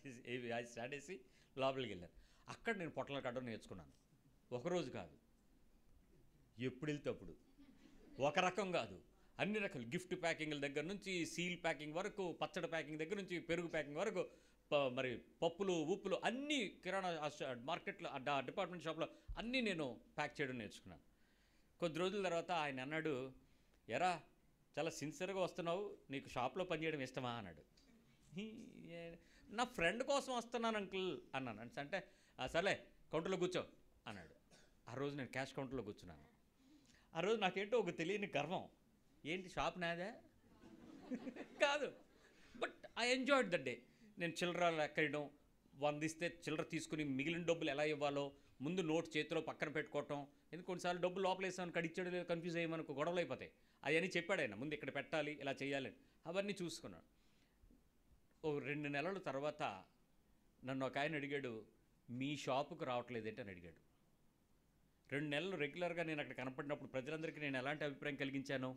Speaker 1: చేసి లోపలికి వెళ్ళాను. అక్కడ నేను పొట్టల కట్టడం నేర్చుకున్నాను. ఒకరోజు కాదు, ఎప్పుడు వెళ్తే అప్పుడు, ఒక రకం కాదు, అన్ని రకాలు. గిఫ్ట్ ప్యాకింగ్ల దగ్గర నుంచి సీల్ ప్యాకింగ్ వరకు, పచ్చడి ప్యాకింగ్ దగ్గర నుంచి పెరుగు ప్యాకింగ్ వరకు, మరి పప్పులు ఉప్పులు అన్నీ కిరాణా మార్కెట్లో డిపార్ట్మెంట్ షాప్లో అన్నీ నేను ప్యాక్ చేయడం నేర్చుకున్నాను. కొద్ది రోజుల తర్వాత ఆయన అన్నాడు, ఎరా చాలా సిన్సియర్గా వస్తున్నావు, నీకు షాప్లో పనిచేయడం ఇష్టమా అన్నాడు. నా ఫ్రెండ్ కోసం వస్తున్నాను అంకుల్ అన్నాను. అంటే సర్లే కౌంటర్లో కూర్చో అన్నాడు. ఆ రోజు నేను క్యాష్ కౌంటర్లో కూర్చున్నాను. ఆ రోజు నాకేంటో ఒక తెలియని గర్వం. ఏంటి షాప్ నాదే కాదు, but I enjoyed that day. నేను చిల్లర లెక్కడం, 100 ఇస్తే చిల్లర తీసుకుని మిగిలిన డబ్బులు ఎలా ఇవ్వాలో ముందు నోట్ చేతిలో పక్కన పెట్టుకోవటం. ఎందుకు కొన్నిసార్లు డబ్బులు లోపల వేసామని కడిచ్చాడు లేదు కన్ఫ్యూజ్ అయ్యేమనుకో గొడవలు అయిపోతాయి. అవన్నీ చెప్పాడు ఆయన, ముందు ఇక్కడ పెట్టాలి, ఇలా చేయాలి, అవన్నీ చూసుకున్నాడు. ఓ 2 నెలల తర్వాత నన్ను ఒక ఆయన అడిగాడు, మీ షాపుకు రావట్లేదేంటి అని అడిగాడు. 2 నెలలు రెగ్యులర్గా నేను అక్కడ కనపడినప్పుడు ప్రజలందరికీ నేను ఎలాంటి అభిప్రాయం కలిగించాను?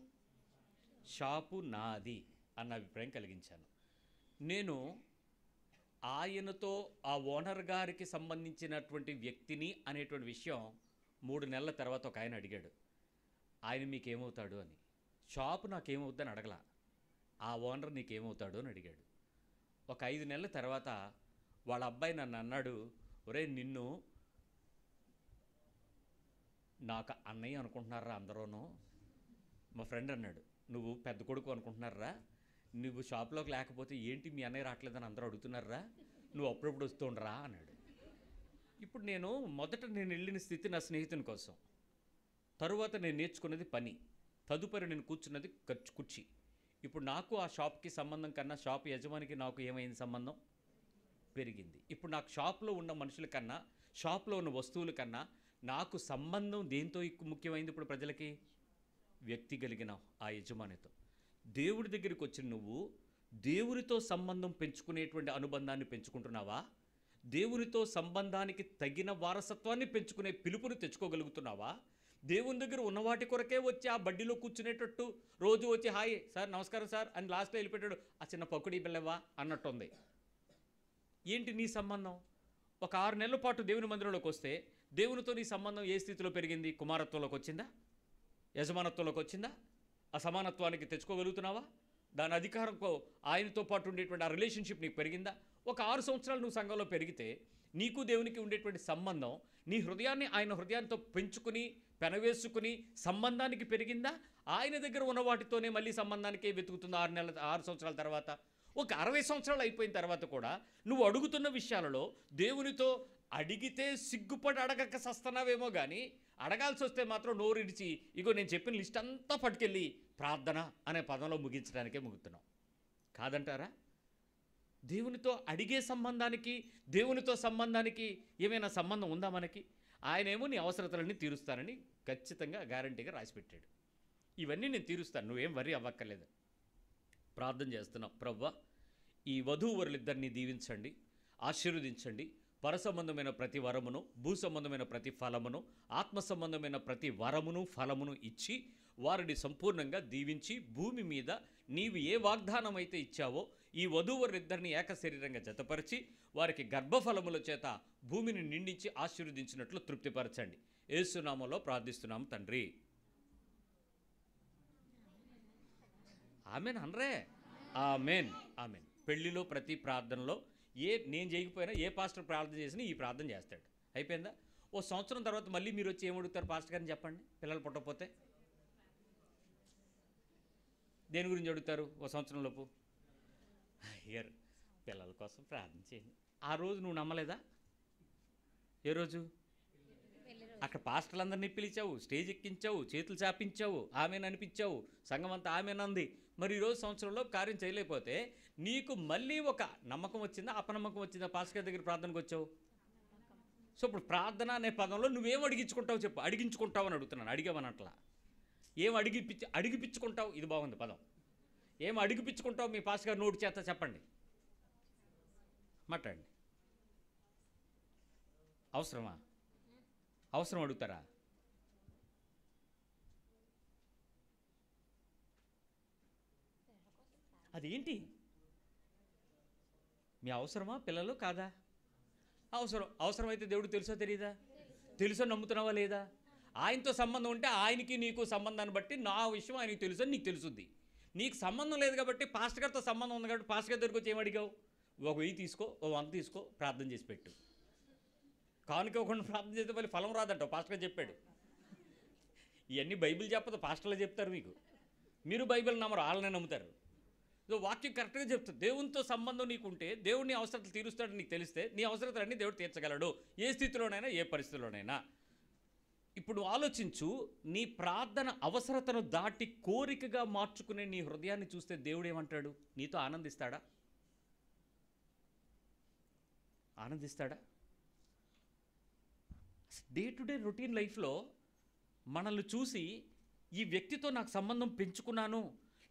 Speaker 1: షాపు నాది అన్న అభిప్రాయం కలిగించాను. నేను ఆయనతో ఆ ఓనర్ గారికి సంబంధించినటువంటి వ్యక్తిని అనేటువంటి విషయం 3 నెలల తర్వాత ఒక ఆయన అడిగాడు, ఆయన మీకేమవుతాడు అని. షాపు నాకేమవుద్దని అడగలా, ఆ ఓనర్ నీకేమవుతాడు అని అడిగాడు. ఒక 5 నెలల తర్వాత వాళ్ళ అబ్బాయి నన్ను అన్నాడు, ఒరే నిన్ను నాకు అన్నయ్య అనుకుంటున్నారా అందరూనూ? మా ఫ్రెండ్ అన్నాడు, నువ్వు పెద్ద కొడుకు అనుకుంటున్నారా? నువ్వు షాప్లోకి లేకపోతే ఏంటి మీ అన్నయ్య రావట్లేదని అందరూ అడుగుతున్నారా? నువ్వు అప్పుడప్పుడు వస్తుండరా అన్నాడు. ఇప్పుడు మొదట నేను వెళ్ళిన స్థితి నా స్నేహితుని కోసం, తరువాత నేను నేర్చుకున్నది పని, తదుపరి నేను కూర్చున్నది కుర్చీ. ఇప్పుడు నాకు ఆ షాప్కి సంబంధం కన్నా షాప్ యజమానికి నాకు ఏమైంది? సంబంధం పెరిగింది. ఇప్పుడు నాకు షాప్లో ఉన్న మనుషుల కన్నా, షాప్లో ఉన్న వస్తువుల కన్నా నాకు సంబంధం దేంతో ముఖ్యమైంది? ఇప్పుడు ప్రజలకి వ్యక్తి కలిగిన ఆ యజమానితో. దేవుడి దగ్గరికి వచ్చిన నువ్వు దేవునితో సంబంధం పెంచుకునేటువంటి అనుబంధాన్ని పెంచుకుంటున్నావా? దేవునితో సంబంధానికి తగిన వారసత్వాన్ని పెంచుకునే పిలుపుని తెచ్చుకోగలుగుతున్నావా? దేవుని దగ్గర ఉన్న వాటి కొరకే వచ్చి ఆ బడ్డీలో కూర్చునేటట్టు రోజు వచ్చి హాయ్ సార్, నమస్కారం సార్ అని లాస్ట్లో వెళ్ళిపెట్టాడు, ఆ చిన్న పకుడీ బిల్లవా అన్నట్టుంది. ఏంటి నీ సంబంధం? ఒక 6 నెలల పాటు దేవుని మందిరంలోకి వస్తే దేవునితో నీ సంబంధం ఏ స్థితిలో పెరిగింది? కుమారత్వంలోకి వచ్చిందా? యజమానత్వంలోకి వచ్చిందా? ఆ సమానత్వానికి తెచ్చుకోగలుగుతున్నావా? దాని అధికారంతో ఆయనతో పాటు ఉండేటువంటి ఆ రిలేషన్షిప్ నీకు పెరిగిందా? ఒక 6 సంవత్సరాలు నువ్వు సంఘంలో పెరిగితే నీకు దేవునికి ఉండేటువంటి సంబంధం నీ హృదయాన్ని ఆయన హృదయంతో పెంచుకుని పెనవేసుకుని సంబంధానికి పెరిగిందా? ఆయన దగ్గర ఉన్న వాటితోనే మళ్ళీ సంబంధానికే వెతుకుతుందా 6 సంవత్సరాల తర్వాత? ఒక 60 సంవత్సరాలు అయిపోయిన తర్వాత కూడా నువ్వు అడుగుతున్న విషయాలలో దేవునితో అడిగితే సిగ్గుపడి అడగక సస్తనావేమో కానీ అడగాల్సి వస్తే మాత్రం నోరిడిచి ఇగో నేను చెప్పిన లిస్ట్ అంతా పట్టుకెళ్ళి ప్రార్థన అనే పదంలో ముగించడానికే ముగుతున్నాం. కాదంటారా? దేవునితో అడిగే సంబంధానికి దేవునితో సంబంధానికి ఏమైనా సంబంధం ఉందా మనకి? ఆయనేమో నీ అవసరతలన్నీ తీరుస్తానని ఖచ్చితంగా గ్యారంటీగా రాసిపెట్టాడు. ఇవన్నీ నేను తీరుస్తాను, నువ్వేం వరి అవ్వక్కర్లేదు. ప్రార్థన చేస్తున్నాం. ప్రభువా, ఈ వధూవరులిద్దరినీ దీవించండి, ఆశీర్వదించండి. పరసంబంధమైన ప్రతి వరమును, భూ సంబంధమైన ప్రతి ఫలమును, ఆత్మ సంబంధమైన ప్రతి వరమును ఫలమును ఇచ్చి వారిని సంపూర్ణంగా దీవించి భూమి మీద నీవు ఏ వాగ్దానం అయితే ఇచ్చావో ఈ వధూవరులిద్దరిని ఏకశరీరంగా జతపరిచి వారికి గర్భఫలముల చేత భూమిని నిండించి ఆశీర్వదించినట్లు తృప్తిపరచండి. యేసు నామములో ప్రార్థిస్తున్నాము తండ్రి. ఆమెన్ అనరే? Amen, amen. పెళ్లిలో ప్రతి ప్రార్థనలో నేను చేయకపోయినా ఏ పాస్టర్ ప్రార్థన చేసినా ఈ ప్రార్థన చేస్తాడు. అయిపోయిందా? ఓ సంవత్సరం తర్వాత మళ్ళీ మీరు వచ్చి ఏమడుగుతారు పాస్టర్ గారిని చెప్పండి? పిల్లలు పుట్టకపోతే దేని గురించి అడుగుతారు? ఓ సంవత్సరం లోపు అయ్యారు పిల్లల కోసం ప్రార్థన చేయండి. ఆ రోజు నువ్వు నమ్మలేదా? ఏ రోజు? అక్కడ పాస్టర్లందరినీ పిలిచావు, స్టేజ్ ఎక్కించావు, చేతులు చాపించావు, ఆమెను అనిపించావు, సంఘం అంతా ఆమెనంది. మరి ఈరోజు సంవత్సరంలో కార్యం చేయలేకపోతే నీకు మళ్ళీ ఒక నమ్మకం వచ్చిందా, అపనమ్మకం వచ్చిందా? పాస్టర్ దగ్గర ప్రార్థనకు వచ్చావు. సో ఇప్పుడు ప్రార్థన అనే పదంలో నువ్వేం అడిగించుకుంటావు చెప్పు? అడిగించుకుంటావు అని అడుగుతున్నాను, అడిగావని అట్లా. ఏం అడిగిపించుకుంటావు? ఇది బాగుంది పదం. ఏం అడిగిపించుకుంటావు మీ పాస్టర్ గారు నోటి చేత చెప్పండి, మాట్లాడండి. అవసరమా? అవసరం అడుగుతారా? అదేంటి మీ అవసరమా? పిల్లలు కాదా? అవసరమైతే దేవుడు తెలుసో తెలియదా? తెలుసో నమ్ముతున్నావా లేదా? ఆయనతో సంబంధం ఉంటే ఆయనకి నీకు సంబంధాన్ని బట్టి నా విషయం ఆయనకి తెలుసు అని నీకు తెలుసుద్ది. నీకు సంబంధం లేదు కాబట్టి పాస్టర్ గారితో సంబంధం ఉంది కాబట్టి పాస్టర్ గారి దగ్గరికి వచ్చి ఏమడిగావు? 1000 తీసుకో, 100 తీసుకో, ప్రార్థన చేసి పెట్టు. కానుక ఒకటి ప్రార్థన చేస్తే మళ్ళీ ఫలం రాదంటావు, పాస్టర్ గారు చెప్పాడు. ఇవన్నీ బైబిల్ చెప్పదు, పాస్టర్లు చెప్తారు మీకు. మీరు బైబిల్ నమ్మరు, వాళ్ళనే నమ్ముతారు. సో వాక్యం కరెక్ట్గా చెప్తుంది. దేవునితో సంబంధం నీకుంటే దేవుడిని అవసరతలు తీరుస్తాడని నీకు తెలిస్తే నీ అవసరతలన్నీ దేవుడు తీర్చగలడు, ఏ స్థితిలోనైనా ఏ పరిస్థితిలోనైనా. ఇప్పుడు ఆలోచించు, నీ ప్రార్థన అవసరతను దాటి కోరికగా మార్చుకునే నీ హృదయాన్ని చూస్తే దేవుడు ఏమంటాడు? నీతో ఆనందిస్తాడా? ఆనందిస్తాడా? డే టు డే రొటీన్ లైఫ్లో మనల్ని చూసి ఈ వ్యక్తితో నాకు సంబంధం పెంచుకున్నాను,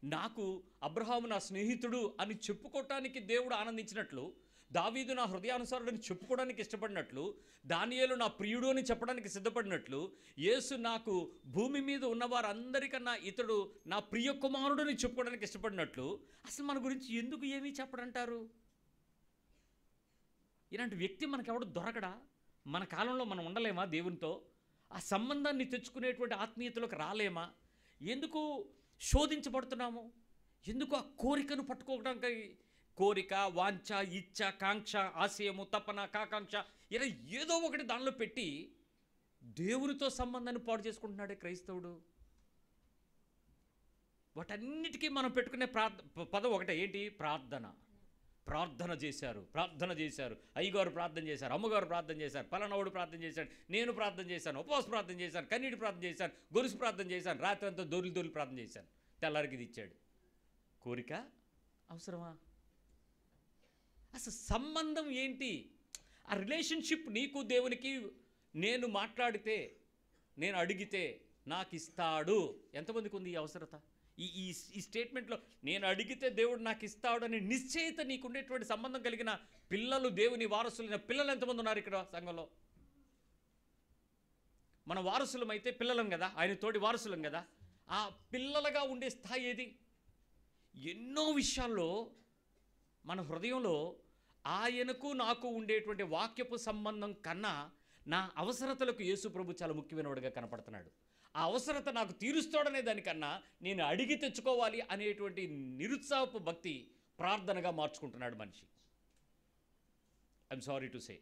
Speaker 1: నాకు అబ్రహాము నా స్నేహితుడు అని చెప్పుకోవటానికి దేవుడు ఆనందించినట్లు, దావీదు నా హృదయానుసారుడని చెప్పుకోవడానికి ఇష్టపడినట్లు, దానియేలు నా ప్రియుడు అని చెప్పడానికి సిద్ధపడినట్లు, యేసు నాకు భూమి మీద ఉన్న వారందరికన్నా ఇతడు నా ప్రియ కుమారుడని చెప్పుకోవడానికి ఇష్టపడినట్లు, అసలు మన గురించి ఎందుకు ఏమీ చెప్పడంటారు? ఇలాంటి వ్యక్తి మనకెవడు దొరకడా? మన కాలంలో మనం ఉండలేమా? దేవునితో ఆ సంబంధాన్ని తెచ్చుకునేటువంటి ఆత్మీయతలోకి రాలేమా? ఎందుకు శోధించబడుతున్నాము? ఎందుకు ఆ కోరికను పట్టుకోవడానికి? కోరిక, వాంఛ, ఇచ్ఛ, కాంక్ష, ఆశయము, తపన, కాకాంక్ష ఇలా ఏదో ఒకటి దానిలో పెట్టి దేవునితో సంబంధాన్ని పాడు చేసుకుంటున్నాడే క్రైస్తవుడు. వాటన్నిటికీ మనం పెట్టుకునే పదం ఒకటే, ఏంటి? ప్రార్థన. ప్రార్థన చేశారు, అయ్యగారు ప్రార్థన చేశారు, అమ్మగారు ప్రార్థన చేశారు, పలానావాడు ప్రార్థన చేశాడు, నేను ప్రార్థన చేశాను, ఉపవాస ప్రార్థన చేశాను, కన్నీటి ప్రార్థన చేశాను, గొలుసు ప్రార్థన చేశాను, రాత్రి అంతా దొర్లి ప్రార్థన చేశాను, తెల్లారికి ఇది ఇచ్చాడు. కోరిక అవసరమా? అసలు సంబంధం ఏంటి? ఆ రిలేషన్షిప్ నీకు దేవునికి. నేను మాట్లాడితే, నేను అడిగితే నాకు ఇస్తాడు. ఎంతమందికి ఉంది ఈ అవసరత? ఈ స్టేట్మెంట్లో నేను అడిగితే దేవుడు నాకు ఇస్తాడు అనే నిశ్చయిత నీకుండేటువంటి సంబంధం కలిగిన పిల్లలు, దేవుని వారసులైన పిల్లలు ఎంతమంది ఉన్నారు ఇక్కడ సంఘంలో? మన వారసులం అయితే పిల్లలం కదా, ఆయన తోటి వారసులం కదా. ఆ పిల్లలుగా ఉండే స్థాయి ఏది? ఎన్నో విషయాల్లో మన హృదయంలో ఆయనకు నాకు ఉండేటువంటి వాక్యపు సంబంధం కన్నా నా అవసరతలకు యేసు ప్రభు చాలా ముఖ్యమైనవాడుగా కనపడుతున్నాడు. ఆ అవసరత నాకు తీరుస్తాడనే దానికన్నా నేను అడిగి తెచ్చుకోవాలి అనేటువంటి నిరుత్సాహపు భక్తి ప్రార్థనగా మార్చుకుంటున్నాడు మనిషి. ఐఎమ్ సారీ టు సే,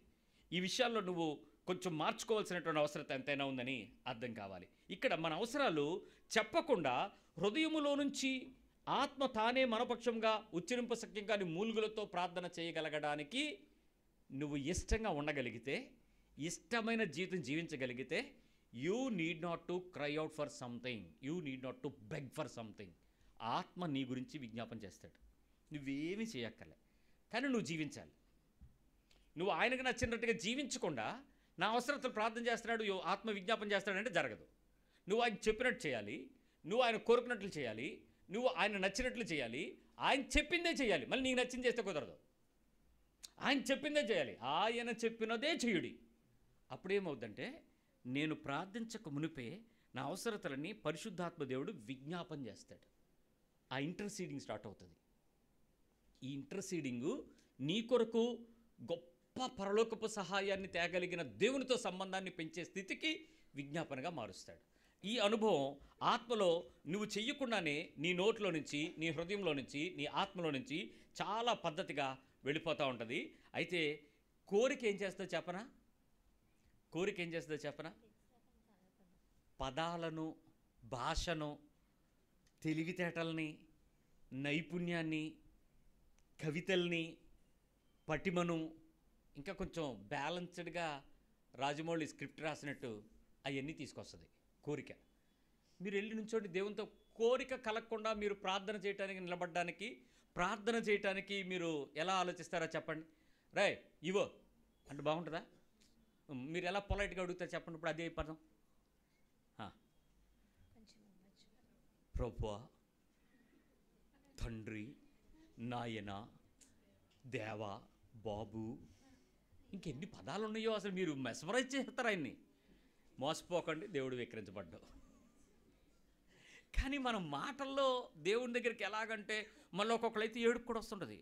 Speaker 1: ఈ విషయాల్లో నువ్వు కొంచెం మార్చుకోవాల్సినటువంటి అవసరత ఎంతైనా ఉందని అర్థం కావాలి. ఇక్కడ మన అవసరాలు చెప్పకుండా హృదయములో నుంచి ఆత్మ తానే మనపక్షంగా ఉచ్చరింపశక్యంగా మూలుగులతో ప్రార్థన చేయగలగడానికి నువ్వు ఇష్టంగా ఉండగలిగితే, ఇష్టమైన జీవితం జీవించగలిగితే, you need not to cry out for something, you need not to beg for something. ఆత్మ నీ గురించి విజ్ఞాపన చేస్తాడు. నువ్వేమీ చేయక్కర్లే, కానీ నువ్వు జీవించాలి. నువ్వు ఆయనకు నచ్చినట్టుగా జీవించకుండా నా అవసరతలు ప్రార్థన చేస్తున్నాడు, ఆత్మ విజ్ఞాపన చేస్తాడంటే జరగదు. నువ్వు ఆయన చెప్పినట్టు చేయాలి, నువ్వు ఆయన కోరుకున్నట్లు చేయాలి, నువ్వు ఆయన నచ్చినట్లు చేయాలి, ఆయన చెప్పిందే చేయాలి. మళ్ళీ నీకు నచ్చింది చేస్తే కుదరదు. ఆయన చెప్పిందే చేయాలి, ఆయన చెప్పినదే చేయుడి. అప్పుడేమవుద్దంటే, నేను ప్రార్థించక మునిపే నా అవసరతలని పరిశుద్ధాత్మ దేవుడు విజ్ఞాపన చేస్తాడు. ఆ ఇంటర్సీడింగ్ స్టార్ట్ అవుతుంది. ఈ ఇంటర్సీడింగు నీ కొరకు గొప్ప పరలోకపు సహాయాన్ని తేగలిగిన దేవునితో సంబంధాన్ని పెంచే స్థితికి విజ్ఞాపనగా మారుస్తాడు. ఈ అనుభవం ఆత్మలో నువ్వు చెయ్యకుండానే నీ నోట్లో నుంచి, నీ హృదయంలో నుంచి, నీ ఆత్మలో నుంచి చాలా పద్ధతిగా వెళ్ళిపోతూ ఉంటుంది. అయితే కోరిక ఏం చేస్తుందో చెప్పనా? కోరిక ఏం చేస్తుందో చెప్పనా? పదాలను, భాషను, తెలివితేటల్ని, నైపుణ్యాన్ని, కవితల్ని, పటిమను, ఇంకా కొంచెం బ్యాలెన్స్డ్గా రాజమౌళి స్క్రిప్ట్ రాసినట్టు అవన్నీ తీసుకొస్తుంది కోరిక. మీరు వెళ్ళి నుంచోండి దేవునితో. కోరిక కలగకుండా మీరు ప్రార్థన చేయడానికి నిలబడడానికి, ప్రార్థన చేయటానికి మీరు ఎలా ఆలోచిస్తారో చెప్పండి. రే ఇవో అంటే బాగుంటుందా? మీరు ఎలా పొలైట్గా అడుగుతారు చెప్పండి. ఇప్పుడు అదే పదం, ప్రభువా, తండ్రి, నాయన, దేవా, బాబు, ఇంకెన్ని పదాలు ఉన్నాయో అసలు మీరు మెస్మరైజ్ చేస్తారు ఆయన్ని. మోసపోకండి, దేవుడు విక్రించబడ్డావు. కానీ మన మాటల్లో దేవుని దగ్గరికి ఎలాగంటే మళ్ళీ ఒక్కొక్కరైతే ఏడుపు కూడా వస్తుంటుంది.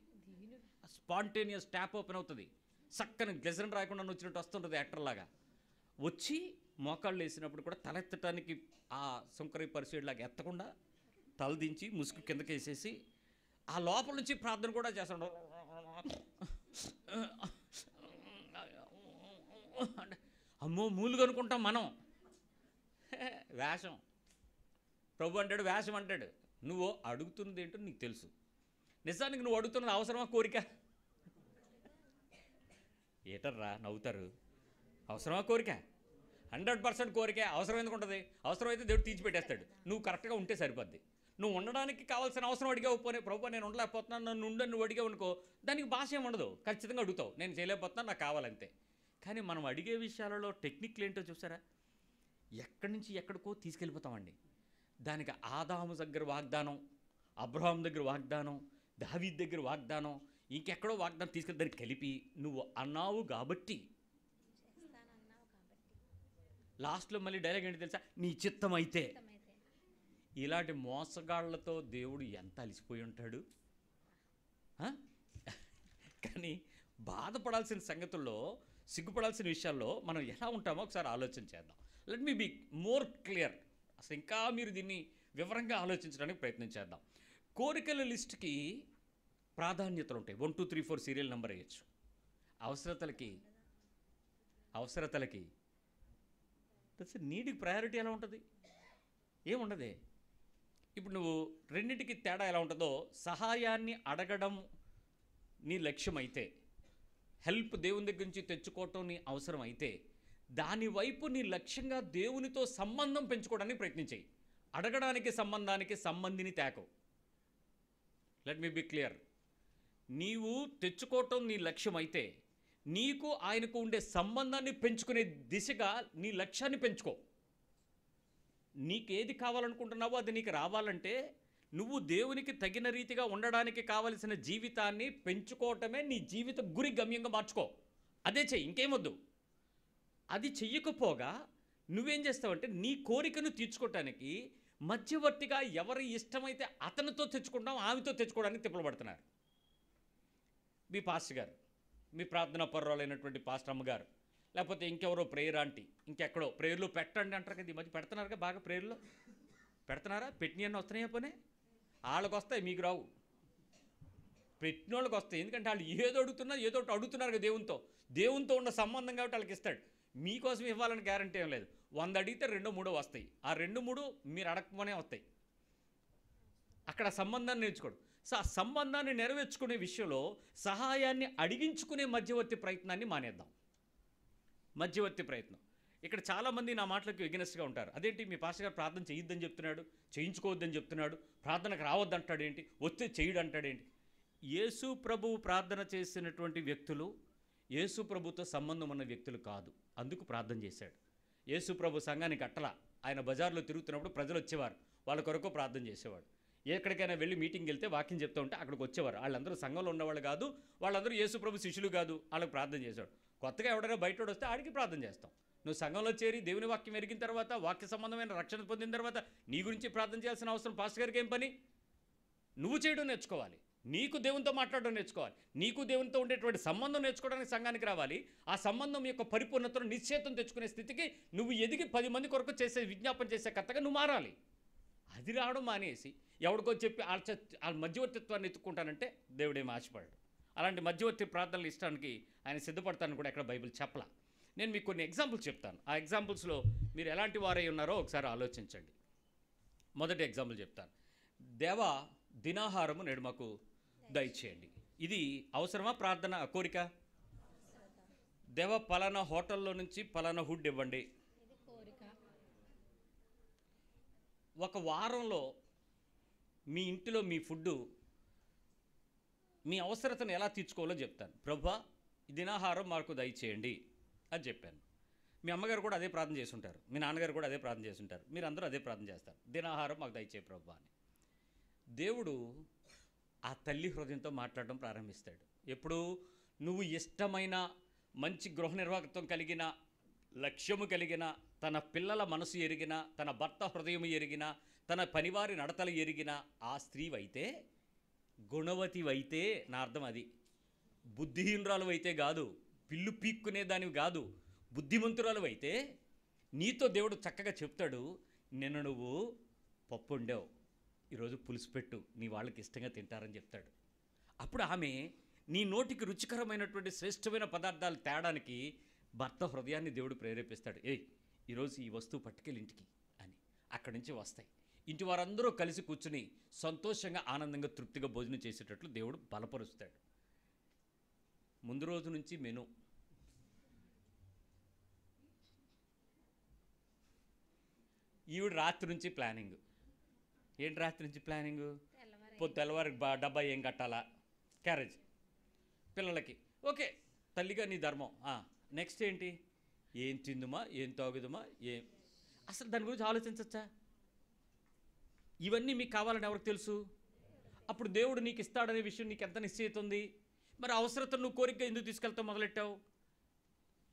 Speaker 1: స్పాంటేనియస్ ట్యాప్ ఓపెన్ అవుతుంది, చక్కని గ్లెజన్ రాయకుండా వచ్చినట్టు వస్తుంటుంది యాక్టర్లాగా. వచ్చి మోకాళ్ళు వేసినప్పుడు కూడా తలెత్తటానికి ఆ శంకరి పరిశీలిలాగా ఎత్తకుండా తలదించి ముసుగు కిందకి వేసేసి ఆ లోపల నుంచి ప్రార్థన కూడా చేస్తాడు. అమ్మో మూలుగు అనుకుంటాం మనం. వేషం. ప్రభు అంటాడు వేషం అంటాడు. నువ్వు అడుగుతున్నది ఏంటో నీకు తెలుసు. నిజానికి నువ్వు అడుగుతున్నది అవసరమా కోరిక? ఏటర్రా నవ్వుతారు. అవసరమా కోరిక? 100% కోరికే. అవసరం ఎందుకు ఉంటుంది? అవసరమైతే దేవుడు తీర్చిపెట్టేస్తాడు. నువ్వు కరెక్ట్గా ఉంటే సరిపోద్ది. నువ్వు ఉండడానికి కావాల్సిన అవసరం అడిగావు. పోనీ ప్రభు నేను ఉండలేకపోతున్నాను, నన్ను ఉండని నువ్వు అడిగావు అనుకో, దానికి భాష ఏమి ఉండదు. ఖచ్చితంగా అడుగుతావు, నేను చేయలేకపోతున్నాను, నాకు కావాలంతే. కానీ మనం అడిగే విషయాలలో టెక్నిక్లు ఏంటో చూసారా? ఎక్కడి నుంచి ఎక్కడికో తీసుకెళ్ళిపోతామండి. దానికి ఆదాము దగ్గర వాగ్దానం, అబ్రహాం దగ్గర వాగ్దానం, దావీద్ దగ్గర వాగ్దానం, ఇంకెక్కడో వాగ్దానం తీసుకెళ్ళి దానికి కలిపి నువ్వు అన్నావు కాబట్టి లాస్ట్లో మళ్ళీ డైలాగ్ ఏంటి తెలుసా? నీ చిత్తం అయితే. ఇలాంటి మోసగాళ్లతో దేవుడు ఎంత అలిసిపోయి ఉంటాడు. కానీ బాధపడాల్సిన సంగతుల్లో, సిగ్గుపడాల్సిన విషయాల్లో మనం ఎలా ఉంటామో ఒకసారి ఆలోచన చేద్దాం. Let me be more clear. అసలు ఇంకా మీరు దీన్ని వివరంగా ఆలోచించడానికి ప్రయత్నం చేద్దాం. కోరికల లిస్టుకి ప్రాధాన్యతలు ఉంటాయి. 1 2 3 4 సీరియల్ నెంబర్ వేయచ్చు. అవసరతలకి నీటికి ప్రయారిటీ ఎలా ఉంటుంది? ఏముండదే. ఇప్పుడు నువ్వు రెండింటికి తేడా ఎలా ఉంటుందో, సహాయాన్ని అడగడం నీ లక్ష్యం అయితే, హెల్ప్ దేవుని దగ్గర నుంచి తెచ్చుకోవటం నీ అవసరం అయితే, దాని వైపు నీ లక్ష్యంగా దేవునితో సంబంధం పెంచుకోవడానికి ప్రయత్నించేయి. అడగడానికి సంబంధానికి సంబంధిని తేకవు. Let me be clear. నీవు తెచ్చుకోవటం నీ లక్ష్యం అయితే, నీకు ఆయనకు ఉండే సంబంధాన్ని పెంచుకునే దిశగా నీ లక్ష్యాన్ని పెంచుకో. నీకేది కావాలనుకుంటున్నావో అది నీకు రావాలంటే నువ్వు దేవునికి తగిన రీతిగా ఉండడానికి కావలసిన జీవితాన్ని పెంచుకోవటమే నీ జీవిత గురి గమ్యంగా మార్చుకో. అదే చెయ్యి, ఇంకేమొద్దు. అది చెయ్యకపోగా నువ్వేం చేస్తావంటే నీ కోరికను తీర్చుకోవటానికి మధ్యవర్తిగా ఎవరి ఇష్టమైతే అతనితో తెచ్చుకుంటాం, ఆమెతో తెచ్చుకోవడానికి తిప్పలు పడుతున్నారు. మీ పాస్టర్ గారు, మీ ప్రార్థనా పర్వాలైనటువంటి పాస్టర్ అమ్మగారు, లేకపోతే ఇంకెవరో ప్రేయర్ ఆంటీ, ఇంకెక్కడో ప్రేయర్లో పెట్టండి అంటారు కదా, ఈ మధ్య పెడుతున్నారుగా బాగా ప్రేయర్లో. పెడుతున్నారా? పెట్టినవన్నీ వస్తున్నాయా? పోనీ వాళ్ళకి వస్తాయి, మీకు రావు. పెట్టిన వాళ్ళకి వస్తాయి. ఎందుకంటే వాళ్ళు ఏదో అడుగుతున్నా ఏదో ఒకటి అడుగుతున్నారు కదా దేవునితో ఉన్న సంబంధం కాబట్టి వాళ్ళకి ఇస్తాడు. మీకోసం ఇవ్వాలని గ్యారంటీ ఏం లేదు. 100 అడిగితే 2-3 వస్తాయి. ఆ 2-3 మీరు అడగమనే వస్తాయి. అక్కడ సంబంధాన్ని నేర్చుకోడు. సో ఆ సంబంధాన్ని నెరవేర్చుకునే విషయంలో సహాయాన్ని అడిగించుకునే మధ్యవర్తి ప్రయత్నాన్ని మానేద్దాం. మధ్యవర్తి ప్రయత్నం. ఇక్కడ చాలామంది నా మాటలకు ఎగనెస్ట్గా ఉంటారు. అదేంటి మీ పాస్టర్ గారు ప్రార్థన చేయొద్దని చెప్తున్నాడు, చేయించుకోవద్దని చెప్తున్నాడు, ప్రార్థనకు రావద్దంటాడేంటి, వస్తే చేయడు అంటాడేంటి? యేసు ప్రభువు ప్రార్థన చేసినటువంటి వ్యక్తులు యేసు ప్రభుతో సంబంధం ఉన్న వ్యక్తులు కాదు. అందుకు ప్రార్థన చేశాడు. యేసు ప్రభు సంఘానికి అట్టలా. ఆయన బజార్లో తిరుగుతున్నప్పుడు ప్రజలు వచ్చేవారు, వాళ్ళ కొరకు ప్రార్థన చేసేవాడు. ఎక్కడికైనా వెళ్ళి మీటింగ్కి వెళ్తే వాక్యం చెప్తూ ఉంటే అక్కడికి వచ్చేవారు. వాళ్ళందరూ సంఘంలో ఉన్నవాళ్ళు కాదు, వాళ్ళందరూ యేసు ప్రభు శిష్యులు కాదు. వాళ్ళకి ప్రార్థన చేశాడు. కొత్తగా ఎవడైనా బయట వస్తే ఆడికి ప్రార్థన చేస్తాం. నువ్వు సంఘంలో చేరి దేవుని వాక్యం ఎరిగిన తర్వాత, వాక్య సంబంధమైన రక్షణ పొందిన తర్వాత నీ గురించి ప్రార్థన చేయాల్సిన అవసరం పాస్టర్ గారికి ఏం పని? నువ్వు చేయడం నేర్చుకోవాలి, నీకు దేవునితో మాట్లాడడం నేర్చుకోవాలి, నీకు దేవునితో ఉండేటువంటి సంబంధం నేర్చుకోవడానికి సంఘానికి రావాలి. ఆ సంబంధం యొక్క పరిపూర్ణతను నిశ్చేతం తెచ్చుకునే స్థితికి నువ్వు ఎదిగి 10 మంది కొరకు చేసే విజ్ఞాపన చేసే కర్తగా నువ్వు మారాలి. అది రావడం మానేసి ఎవడికో చెప్పి వాళ్ళ మధ్యవర్తిత్వాన్ని ఎత్తుక్కుంటానంటే దేవుడేం ఆశపడ్డాడు. అలాంటి మధ్యవర్తి ప్రార్థనలు ఇష్టానికి ఆయన సిద్ధపడతానని కూడా ఎక్కడ బైబిల్ చెప్పలా. నేను మీకు కొన్ని ఎగ్జాంపుల్స్ చెప్తాను. ఆ ఎగ్జాంపుల్స్లో మీరు ఎలాంటి వారై ఉన్నారో ఒకసారి ఆలోచించండి. మొదటి ఎగ్జాంపుల్ చెప్తాను. దేవా, దినాహారము నేడు మాకు దయచేయండి. ఇది అవసరమా? ప్రార్థన కోరిక? దేవా, పలానా హోటల్లో నుంచి పలానా హుడ్ ఇవ్వండి. ఒక వారంలో మీ ఇంటిలో మీ ఫుడ్డు మీ అవసరతను ఎలా తీర్చుకోవాలో చెప్తాను. ప్రభువా, దినాహారం మాకు దయచేయండి అని చెప్పాను. మీ అమ్మగారు కూడా అదే ప్రార్థన చేసి ఉంటారు, మీ నాన్నగారు కూడా అదే ప్రార్థన చేసి ఉంటారు, మీరందరూ అదే ప్రార్థన చేస్తారు, దినాహారం మాకు దయచేయి ప్రభువా అని. దేవుడు ఆ తల్లి హృదయంతో మాట్లాడడం ప్రారంభిస్తాడు. ఎప్పుడు? నువ్వు ఇష్టమైన మంచి గృహ నిర్వాహకత్వం కలిగిన, లక్ష్యము కలిగిన, తన పిల్లల మనసు ఎరిగిన, తన భర్త హృదయం ఎరిగిన, తన పనివారి నడతలు ఎరిగిన ఆ స్త్రీవైతే, గుణవతివైతే, నా అర్థం అది. బుద్ధిహీనురాలు అయితే కాదు, పిల్లు పీక్కునేదానివి కాదు, బుద్ధిమంతురాలు అయితే నీతో దేవుడు చక్కగా చెప్తాడు, నిన్న నువ్వు పప్పు వండావు, ఈరోజు పులుసు పెట్టు, నీ వాళ్ళకి ఇష్టంగా తింటారని చెప్తాడు. అప్పుడు ఆమె నీ నోటికి రుచికరమైనటువంటి శ్రేష్టమైన పదార్థాలు తేడానికి భర్త హృదయాన్ని దేవుడు ప్రేరేపిస్తాడు. ఈరోజు ఈ వస్తువు పట్టుకెళ్ళి ఇంటికి అని. అక్కడి నుంచి వస్తాయి. ఇంటి వారందరూ కలిసి కూర్చుని సంతోషంగా, ఆనందంగా, తృప్తిగా భోజనం చేసేటట్లు దేవుడు బలపరుస్తాడు. ముందు రోజు నుంచి మెను, ఈవిడ రాత్రి నుంచి ప్లానింగ్. ఏంటి రాత్రి నుంచి ప్లానింగు? తెల్లవారి డబ్బా ఏం కట్టాలా, క్యారేజ్ పిల్లలకి, ఓకే తల్లిగా నీ ధర్మం. నెక్స్ట్ ఏంటి? ఏం తిందుమా, ఏం తాగుదుమా, అసలు దాని గురించి ఆలోచించచ్చా? ఇవన్నీ మీకు కావాలని ఎవరికి తెలుసు? అప్పుడు దేవుడు నీకు ఇస్తాడనే విషయం నీకు ఎంత నిశ్చయిత ఉంది? మరి అవసరత నువ్వు కోరిక ఎందుకు తీసుకెళ్తావు మొదలెట్టావు?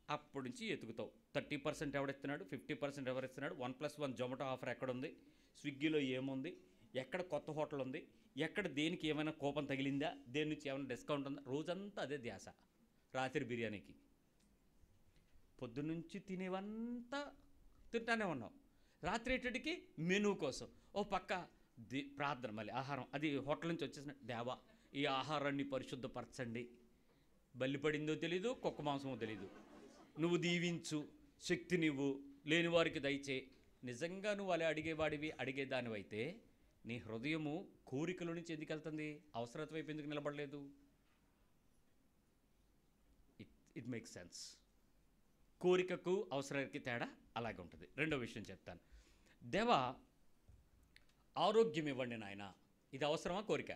Speaker 1: అప్పటి నుంచి ఎతుకుతావు. 30% ఎవడెత్తున్నాడు, 50% ఎవరెత్తున్నాడు, 1+1 జొమాటో ఆఫర్ ఎక్కడుంది, స్విగ్గీలో ఏముంది, ఎక్కడ కొత్త హోటల్ ఉంది, ఎక్కడ దేనికి ఏమైనా కోపం తగిలిందా, దేని నుంచి ఏమైనా డిస్కౌంట్ ఉందా, రోజంతా అదే ధ్యాస. రాత్రి బిర్యానీకి, పొద్దున్నుంచి తినేవంతా తింటానే ఉన్నావు. రాత్రి ఏటడికి మెనూ కోసం ఓ పక్క ప్రార్థన, మళ్ళీ ఆహారం, అది హోటల్ నుంచి వచ్చేసిన, దేవా ఈ ఆహారాన్ని పరిశుద్ధపరచండి, బలిపడిందో తెలీదు, కుక్క మాంసమో తెలీదు, నువ్వు దీవించు, శక్తినివ్వు, లేని వారికి దయచే. నిజంగా నువ్వు అలా అడిగేవాడివి, అడిగేదానివైతే నీ హృదయము కోరికల నుంచి ఎందుకు వెళ్తుంది? అవసరత వైపు ఎందుకు నిలబడలేదు? It makes sense. కోరికకు అవసరానికి తేడా అలాగే ఉంటుంది. రెండో విషయం చెప్తాను. దేవా ఆరోగ్యం ఇవ్వండి నాయన, ఇది అవసరమా కోరిక?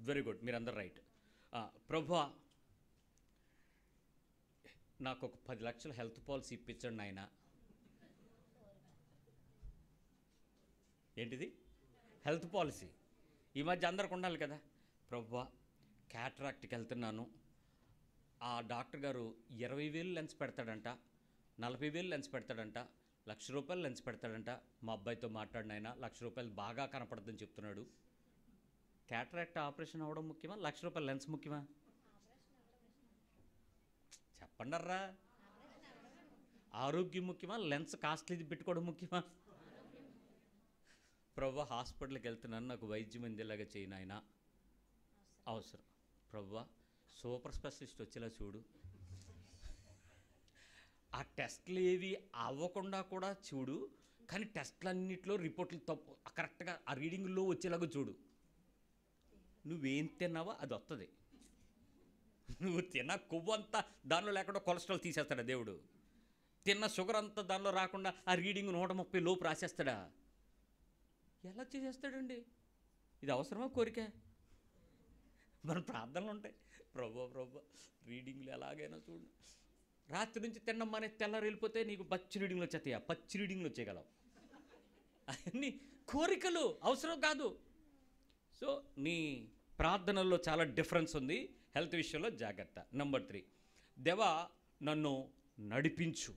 Speaker 1: వెరీ గుడ్, మీరందరూ రైట్. ప్రభువా నాకు ఒక 10 లక్షల హెల్త్ పాలసీ ఇప్పించండి నాయన. ఏంటిది? Health policy. ఈ మధ్య అందరికి ఉండాలి కదా. ప్రభువా క్యాటరాక్ట్కి వెళ్తున్నాను, ఆ డాక్టర్ గారు 20,000 లెన్స్ పెడతాడంట, 40,000 లెన్స్ పెడతాడంట, ₹1,00,000 లెన్స్ పెడతాడంట. మా అబ్బాయితో మాట్లాడినైనా ₹1,00,000 బాగా కనపడుతుందని చెప్తున్నాడు. క్యాటరాక్ట్ ఆపరేషన్ అవ్వడం ముఖ్యమా, ₹1,00,000 లెన్స్ ముఖ్యమా? చెప్పండర్రా. ఆరోగ్యం ముఖ్యమా, లెన్స్ కాస్ట్లీది పెట్టుకోవడం ముఖ్యమా? ప్రభువా హాస్పిటల్కి వెళ్తున్నాను, నాకు వైద్యం అందేలాగా చేయను ఆయన. అవసరం. ప్రభువా సూపర్ స్పెషలిస్ట్ వచ్చేలా చూడు. ఆ టెస్ట్లు ఏవి అవ్వకుండా కూడా చూడు, కానీ టెస్ట్లన్నింటిలో రిపోర్ట్లు తప్పు కరెక్ట్గా ఆ రీడింగ్లో వచ్చేలాగా చూడు. నువ్వేం తిన్నావో అది వస్తుంది. నువ్వు తిన్న కొవ్వు అంతా దానిలో లేకుండా కొలెస్ట్రాల్ తీసేస్తాడా దేవుడు? తిన్న షుగర్ అంతా దానిలో రాకుండా ఆ రీడింగ్ 130 లోపు రాసేస్తాడా? ఎలా చేసేస్తాడండి? ఇది అవసరమా కోరిక? మన ప్రార్థనలు ఉంటాయి, ప్రభు రీడింగ్లు ఎలాగైనా చూడు. రాత్రి నుంచి తినడం మానే తెల్లారు వెళ్ళిపోతే నీకు పచ్చి రీడింగ్లు వచ్చేస్తాయా? పచ్చి రీడింగ్లు వచ్చేయగలవు. అవన్నీ కోరికలు అవసరం కాదు. సో నీ ప్రార్థనల్లో చాలా డిఫరెన్స్ ఉంది. హెల్త్ విషయంలో జాగ్రత్త. నెంబర్ 3, దేవా నన్ను నడిపించు.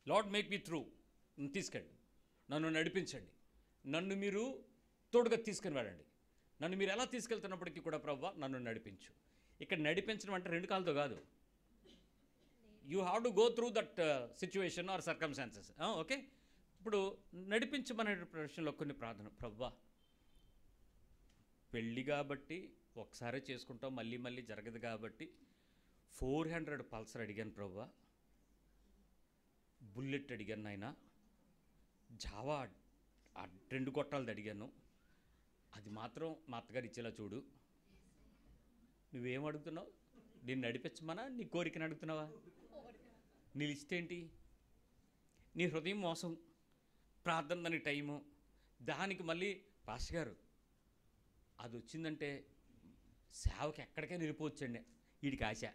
Speaker 1: Lord make me through. తీసుకెళ్ళి నన్ను నడిపించండి. నన్ను మీరు తోడుగా తీసుకుని వెళ్ళండి. నన్ను మీరు ఎలా తీసుకెళ్తున్నప్పటికీ కూడా ప్రభువా నన్ను నడిపించు. ఇక్కడ నడిపించడం అంటే 2 కాళ్ళతో కాదు. You have to go through that situation or circumstances. Okay, ఇప్పుడు నడిపించమనే ప్రశ్నలో కొన్ని ప్రార్థన. ప్రభువా పెళ్ళి కాబట్టి ఒకసారి చేసుకుంటాం, మళ్ళీ మళ్ళీ జరగదు కాబట్టి 400 పల్సర్ అడిగాను ప్రభువా, బుల్లెట్ అడిగాను నాయన, జావా 2 గొట్టాలది అడిగాను. అది మాత్రం మా అత్తగారు ఇచ్చేలా చూడు. నువ్వేం అడుగుతున్నావు? నేను నడిపించమనా నీ కోరికను అడుగుతున్నావా? నీ లిస్ట్ ఏంటి? నీ హృదయం మోసం, ప్రార్థన దానికి టైము, దానికి మళ్ళీ పాస్టర్ గారు అది వచ్చిందంటే సేవకి ఎక్కడికైనా వెళ్ళిపోవచ్చండి. వీడికి ఆశ.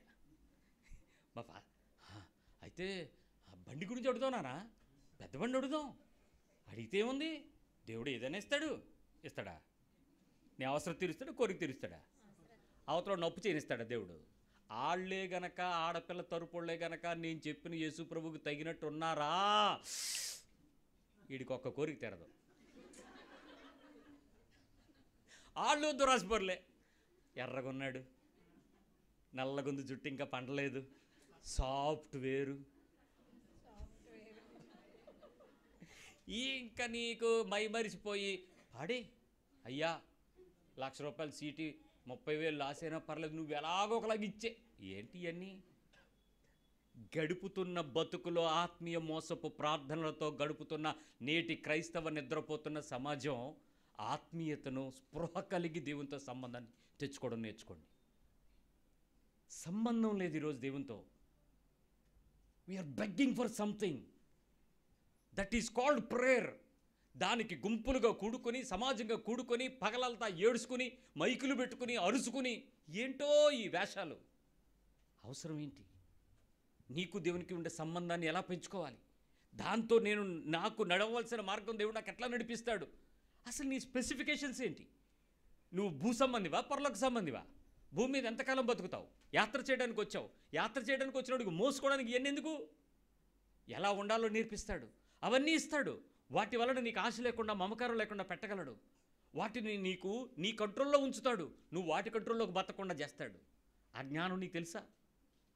Speaker 1: అయితే బండి గురించి అడుగుతావునా? పెద్ద బండి అడుగుదాం. అడిగితే ఏముంది? దేవుడు ఏదైనా ఇస్తాడా? నీ అవసరం తీరుస్తాడా, కోరిక తీరుస్తాడా? అవతల నొప్పు చేయనిస్తాడా దేవుడు? ఆళ్లే గనక, ఆడపిల్ల తరపుళ్లే గనక నేను చెప్పిన యేసు ప్రభువుకి తగినట్టు ఉన్నారా, వీడికి ఒక్క కోరిక తీరదు. వాళ్ళు దురాశపరులే. ఎర్రగొన్నాడు, నల్లగొందు, జుట్టు ఇంకా పండలేదు, సాఫ్ట్వేరు, ఇంకా నీకు మైమరిచిపోయి పాడి అయ్యా ₹1,00,000 సీటీ 30,000 లాస్ అయినా పర్లేదు, నువ్వు ఎలాగో ఒకలాగా ఇచ్చే. ఏంటి ఇవన్నీ? గడుపుతున్న బతుకులో ఆత్మీయ మోసపు ప్రార్థనలతో గడుపుతున్న నేటి క్రైస్తవ నిద్రపోతున్న సమాజం ఆత్మీయతను, స్పృహ కలిగి దేవునితో సంబంధాన్ని తెచ్చుకోవడం నేర్చుకోండి. సంబంధం లేదు ఈరోజు దేవునితో. We are begging for something that is called prayer. దానికి గుంపులుగా కూడుకొని, సమాజంగా కూడుకొని, పగలంతా ఏడుచుకుని, మైకులు పెట్టుకుని, అరుచుకుని, ఏంటో ఈ వేషాలు. అవసరం ఏంటి? నీకు దేవునికి ఉండే సంబంధాన్ని ఎలా పెంచుకోవాలి? దాంతో నాకు నడవలసిన మార్గం దేవుడు నాకు ఎట్లా నడిపిస్తాడు? అసలు నీ స్పెసిఫికేషన్స్ ఏంటి? నువ్వు భూ సంబంధివా, పరలోక సంబంధివా? భూమి మీద ఎంతకాలం బతుకుతావు? యాత్ర చేయడానికి వచ్చావు. యాత్ర చేయడానికి వచ్చినప్పుడు మోసుకోవడానికి ఎన్నెందుకు? ఎలా ఉండాలో నేర్పిస్తాడు, అవన్నీ ఇస్తాడు. వాటి వలన నీకు ఆశ లేకుండా, మమకారం లేకుండా పెట్టగలడు. వాటిని నీ కంట్రోల్లో ఉంచుతాడు. నువ్వు వాటి కంట్రోల్లోకి బతకకుండా చేస్తాడు. ఆ జ్ఞానం నీకు తెలుసా?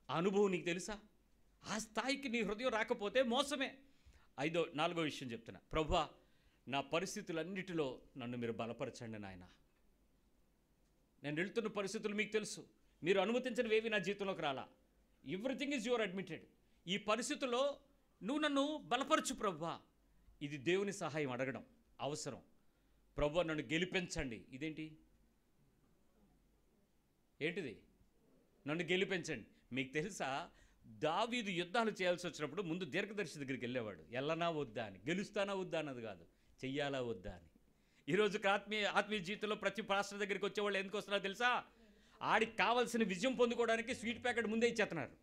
Speaker 1: ఆ అనుభవం నీకు తెలుసా? ఆ స్థాయికి నీ హృదయం రాకపోతే మోసమే. 4వ విషయం చెప్తున్నా. ప్రభువా నా పరిస్థితులన్నిటిలో నన్ను మీరు బలపరచండి నాయన. నేను వెళ్తున్న పరిస్థితులు మీకు తెలుసు. మీరు అనుమతించినవేవి నా జీవితంలోకి రాలా. Everything is your admitted. ఈ పరిస్థితుల్లో నువ్వు నన్ను బలపరచు ప్రభువా. ఇది దేవుని సహాయం అడగడం అవసరం. ప్రభువా నన్ను గెలిపించండి. ఏంటిది? నన్ను గెలిపించండి. మీకు తెలుసా, దావీదు యుద్ధాలు చేయాల్సి వచ్చినప్పుడు ముందు దీర్ఘదర్శి దగ్గరికి వెళ్ళేవాడు. వెళ్ళనా వద్దా అని, గెలుస్తానా వద్దా అన్నది కాదు, చెయ్యాలా వద్దా అని. ఈరోజు ఆత్మీయ జీవితంలో ప్రతి పాస్టర్ దగ్గరికి వచ్చేవాళ్ళు ఎందుకు వస్తున్నారో తెలుసా? ఆడికి కావాల్సిన విజయం పొందుకోవడానికి స్వీట్ ప్యాకెట్ ముందే ఇచ్చేస్తున్నారు,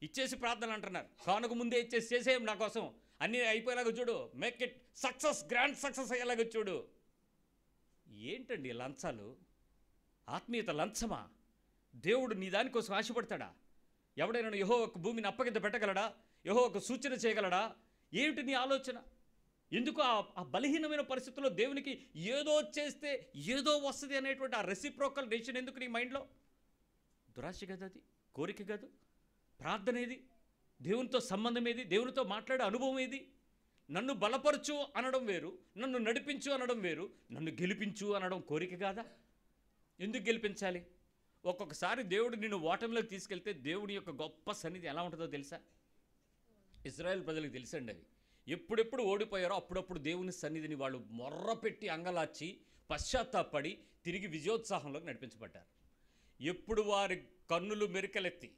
Speaker 1: ఇచ్చేసి ప్రార్థనలు అంటున్నారు. కానుక ముందే ఇచ్చేసి చేసేయం నా కోసం, అన్నీ అయిపోయేలాగా చూడు, make it success, grand success అయ్యేలాగా చూడు. ఏంటండి లంచాలు? ఆత్మీయత లంచమా? దేవుడు నీ దానికోసం ఆశపడతాడా? ఎవడైనా యెహోవాకు భూమిని అప్పగింత పెట్టగలడా? యెహోవాకు సూచన చేయగలడా? ఏమిటి నీ ఆలోచన? ఎందుకు ఆ బలహీనమైన పరిస్థితుల్లో దేవునికి ఏదో చేస్తే ఏదో వస్తుంది అనేటువంటి ఆ రెసిప్రోకల్ డెసిషన్ ఎందుకు నీ మైండ్లో? దురాశ కదా అది, కోరిక కాదు. ప్రార్థన ఏది? దేవునితో సంబంధం ఏది? దేవునితో మాట్లాడే అనుభవం ఏది? నన్ను బలపరచు అనడం వేరు, నన్ను నడిపించు అనడం వేరు, నన్ను గెలిపించు అనడం కోరిక కాదా? ఎందుకు గెలిపించాలి? ఒక్కొక్కసారి దేవుడు నిన్ను ఓటమిలోకి తీసుకెళ్తే దేవుని యొక్క గొప్ప సన్నిధి ఎలా ఉంటుందో తెలుసా? ఇశ్రాయేల్ ప్రజలకు తెలుసండి అవి. ఎప్పుడెప్పుడు ఓడిపోయారో అప్పుడప్పుడు దేవుని సన్నిధిని వాళ్ళు మొర్రపెట్టి అంగలార్చి పశ్చాత్తాపడి తిరిగి విజయోత్సాహంలోకి నడిపించబడ్డారు. ఎప్పుడు వారి కన్నులు మెరికలెత్తి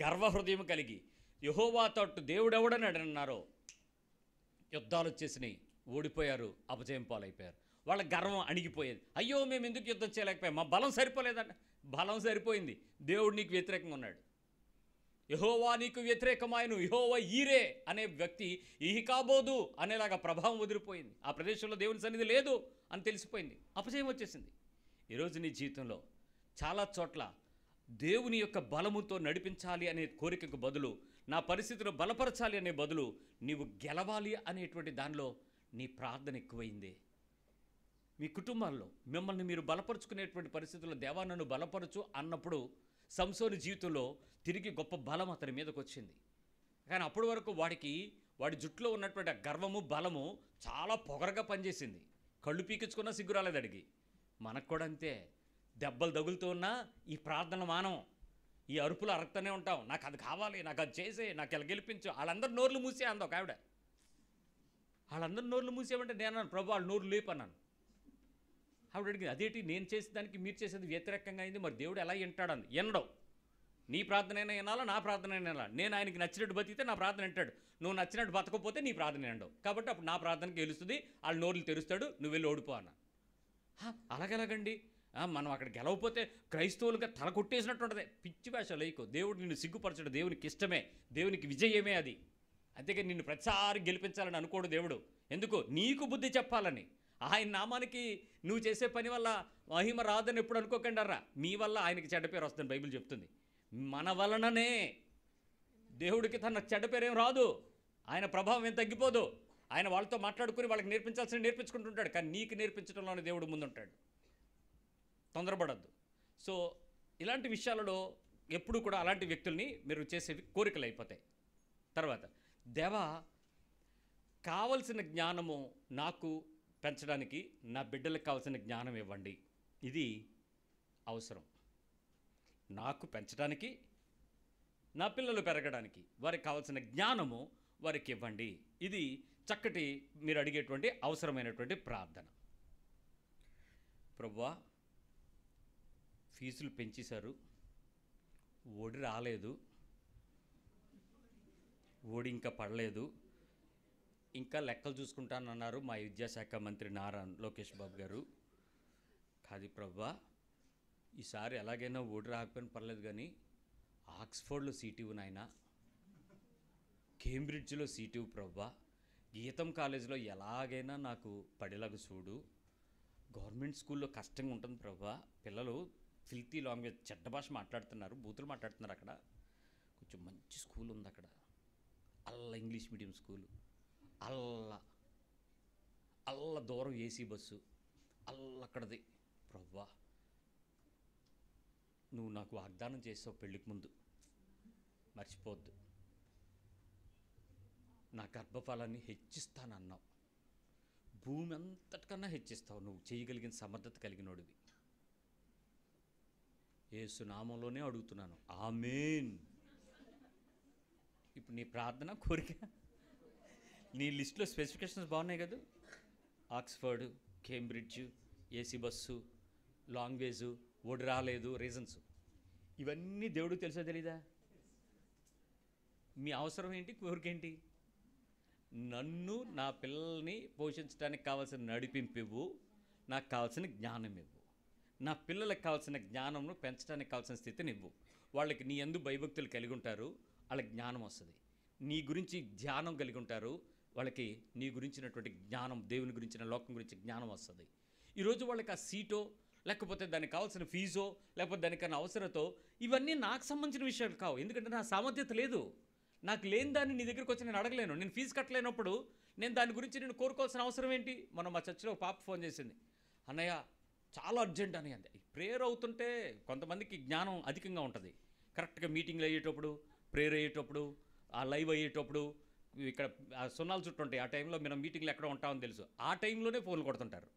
Speaker 1: గర్వహృదయం కలిగి యెహోవా తట్టు దేవుడెవడని అన్నారో యుద్ధాలు వచ్చేసినాయి, ఓడిపోయారు, అపజయం పాలైపోయారు. వాళ్ళ గర్వం అణిగిపోయేది. అయ్యో మేము ఎందుకు యుద్ధం చేయలేకపోయాం, మా బలం సరిపోలేదంట. బలం సరిపోయింది, దేవుడు నీకు వ్యతిరేకంగా ఉన్నాడు. యెహోవా నీకు వ్యతిరేకమాయను, యెహోవా ఈరే అనే వ్యక్తి ఇహికాబోదు అనేలాగా ప్రభావం వదిలిపోయింది. ఆ ప్రదేశంలో దేవుని సన్నిధి లేదు అని తెలిసిపోయింది, అపజయం వచ్చేసింది. ఈరోజు నీ జీవితంలో చాలా చోట్ల దేవుని యొక్క బలముతో నడిపించాలి అనే కోరికకు బదులు, నా పరిస్థితిలో బలపరచాలి అనే బదులు, నీవు గెలవాలి అనేటువంటి దానిలో నీ ప్రార్థన ఎక్కువైందే. మీ కుటుంబాల్లో మిమ్మల్ని మీరు బలపరుచుకునేటువంటి పరిస్థితుల్లో దేవా నన్ను బలపరచు అన్నప్పుడు సంసోను జీవితంలో తిరిగి గొప్ప బలం అతని మీదకి వచ్చింది. కానీ అప్పటి వరకు వాడి జుట్టులో ఉన్నటువంటి ఆ గర్వము బలము చాలా పొగరగా పనిచేసింది. కళ్ళు పీకించుకున్నా సిగ్గురాలేదు అడిగి. మనకు కూడా అంతే, దెబ్బలు తగులుతూ ఉన్నా ఈ ప్రార్థన మానం, ఈ అరుపులు అరక్తూనే ఉంటాం. నాకు అది కావాలి, నాకు అది చేసే, నాకు ఇలా గెలిపించు. వాళ్ళందరూ నోర్లు మూసే అంది ఒక ఆవిడ. వాళ్ళందరూ నోర్లు మూసేమంటే నేను అన్నాను, ప్రభు వాళ్ళు నోరు లేపన్నాను. ఆవిడ అడిగింది, అదేంటి నేను చేసేదానికి మీరు చేసేది వ్యతిరేకంగా అయింది, మరి దేవుడు ఎలా వింటాడని. వినడం, నీ ప్రార్థన అయినా వినాలా, నా ప్రార్థన అయినా వినాలా. నేను ఆయనకి నచ్చినట్టు బతికితే నా ప్రార్థన వింటాడు, నువ్వు నచ్చినట్టు బతకపోతే నీ ప్రార్థన వినడం. కాబట్టి అప్పుడు నా ప్రార్థనకి గెలుస్తుంది, వాళ్ళ నోర్లు తెరుస్తాడు, నువ్వు వెళ్ళి ఓడిపో అన్న. అలాగెలాగండి, మనం అక్కడ గెలవకపోతే క్రైస్తవులుగా తల కొట్టేసినట్టు ఉంటుంది. పిచ్చి భాష లేకు. దేవుడు నిన్ను సిగ్గుపరచడు, దేవునికి ఇష్టమే, దేవునికి విజయమే అది. అంతేకాని నిన్ను ప్రతిసారి గెలిపించాలని అనుకోడు దేవుడు. ఎందుకు? నీకు బుద్ధి చెప్పాలని. ఆయన నామానికి నువ్వు చేసే పని వల్ల మహిమ రాదని ఎప్పుడు అనుకోకండి అర్రా. మీ వల్ల ఆయనకి చెడ్డ పేరు వస్తుంది, బైబిల్ చెప్తుంది. మన వలననే దేవుడికి తన చెడ్డ పేరేం రాదు, ఆయన ప్రభావం ఏం తగ్గిపోదు. ఆయన వాళ్ళతో మాట్లాడుకుని వాళ్ళకి నేర్పించాల్సిన నేర్పించుకుంటుంటాడు, కానీ నీకు నేర్పించడంలోనే దేవుడు ముందుంటాడు. తొందరపడద్దు. సో ఇలాంటి విషయాలలో ఎప్పుడు కూడా అలాంటి వ్యక్తుల్ని మీరు చేసేవి కోరికలు అయిపోతాయి. తర్వాత దేవా కావలసిన జ్ఞానము నాకు పెంచడానికి, నా బిడ్డలకు కావాల్సిన జ్ఞానం ఇవ్వండి. ఇది అవసరం. నాకు పెంచడానికి, నా పిల్లలు పెరగడానికి వారికి కావాల్సిన జ్ఞానము వారికి ఇవ్వండి. ఇది చక్కటి మీరు అడిగేటువంటి అవసరమైనటువంటి ప్రార్థన. ప్రభువా ఫీజులు పెంచేశారు, ఓడి రాలేదు, ఓడి ఇంకా పడలేదు, ఇంకా లెక్కలు చూసుకుంటానన్నారు మా విద్యాశాఖ మంత్రి నారా లోకేష్ బాబు గారు. కాదు ప్రభువా, ఈసారి ఎలాగైనా ఓడి రాకపోయినా పర్లేదు, కానీ ఆక్స్ఫర్డ్లో సీటు నాయనా, కేంబ్రిడ్జ్లో సీటు ప్రభువా, గీతం కాలేజీలో ఎలాగైనా నాకు పడేలాగా చూడు. గవర్నమెంట్ స్కూల్లో కష్టంగా ఉంటుంది ప్రభువా, పిల్లలు ఫిల్తీ లాంగ్వేజ్ చెడ్డ భాష మాట్లాడుతున్నారు, బూతులు మాట్లాడుతున్నారు. అక్కడ కొంచెం మంచి స్కూల్ ఉంది, అక్కడ ఇంగ్లీష్ మీడియం స్కూలు, దూరం ఏసీ బస్సు, అక్కడది. ప్రభువా నువ్వు నాకు వాగ్దానం చేసావు పెళ్ళికి ముందు, మర్చిపోవద్దు. నా గర్భఫలాన్ని హెచ్చిస్తానన్నావు, భూమి అంతటికన్నా హెచ్చిస్తావు. నువ్వు చేయగలిగిన సమర్థత కలిగినోడివి. యేసు నామంలోనే అడుగుతున్నాను, ఆమేన్. ఇప్పుడు నీ ప్రార్థన కోరిక, నీ లిస్టులో స్పెసిఫికేషన్స్ బాగున్నాయి కదా, Oxford, Cambridge, AC bus, language, ఓడి రాలేదు, రీజన్స్. ఇవన్నీ దేవుడికి తెలుసో తెలీదా? మీ అవసరం ఏంటి, కోరికేంటి? నన్ను నా పిల్లల్ని పోషించడానికి కావాల్సిన నడిపింపు ఇవ్వు, నాకు కావాల్సిన జ్ఞానం ఇవ్వు, నా పిల్లలకు కావాల్సిన జ్ఞానంను పెంచడానికి కావాల్సిన స్థితిని ఇవ్వు. వాళ్ళకి నీ యందు భయభక్తులు కలిగి ఉంటారు, వాళ్ళకి జ్ఞానం వస్తుంది. నీ గురించి ధ్యానం కలిగి ఉంటారు, వాళ్ళకి నీ గురించినటువంటి జ్ఞానం, దేవుని గురించిన లోకం గురించి జ్ఞానం వస్తుంది. ఈరోజు వాళ్ళకి ఆ సీటో, లేకపోతే దానికి కావాల్సిన ఫీజో, లేకపోతే దానికన్నా అవసరతో, ఇవన్నీ నాకు సంబంధించిన విషయాలు కావు. ఎందుకంటే నా సామర్థ్యత లేదు. నాకు లేని దాన్ని నీ దగ్గరికి వచ్చి నేను అడగలేను. నేను ఫీజు కట్టలేనప్పుడు నేను దాని గురించి నేను కోరుకోవాల్సిన అవసరం ఏంటి? మనం మా చర్చిలో ఒక పాప ఫోన్ చేసింది, అన్నయ్య చాలా అర్జెంట్ అని అంది. ప్రేయర్ అవుతుంటే కొంతమందికి జ్ఞానం అధికంగా ఉంటుంది. కరెక్ట్గా మీటింగ్లు అయ్యేటప్పుడు, ప్రేయర్ అయ్యేటప్పుడు, ఆ లైవ్ అయ్యేటప్పుడు, ఇక్కడ సున్నాలు చుట్టూ ఉంటాయి. ఆ టైంలో మనం మీటింగ్లు ఎక్కడ ఉంటామని తెలుసు. ఆ టైంలోనే ఫోన్లు కొడుతుంటారు.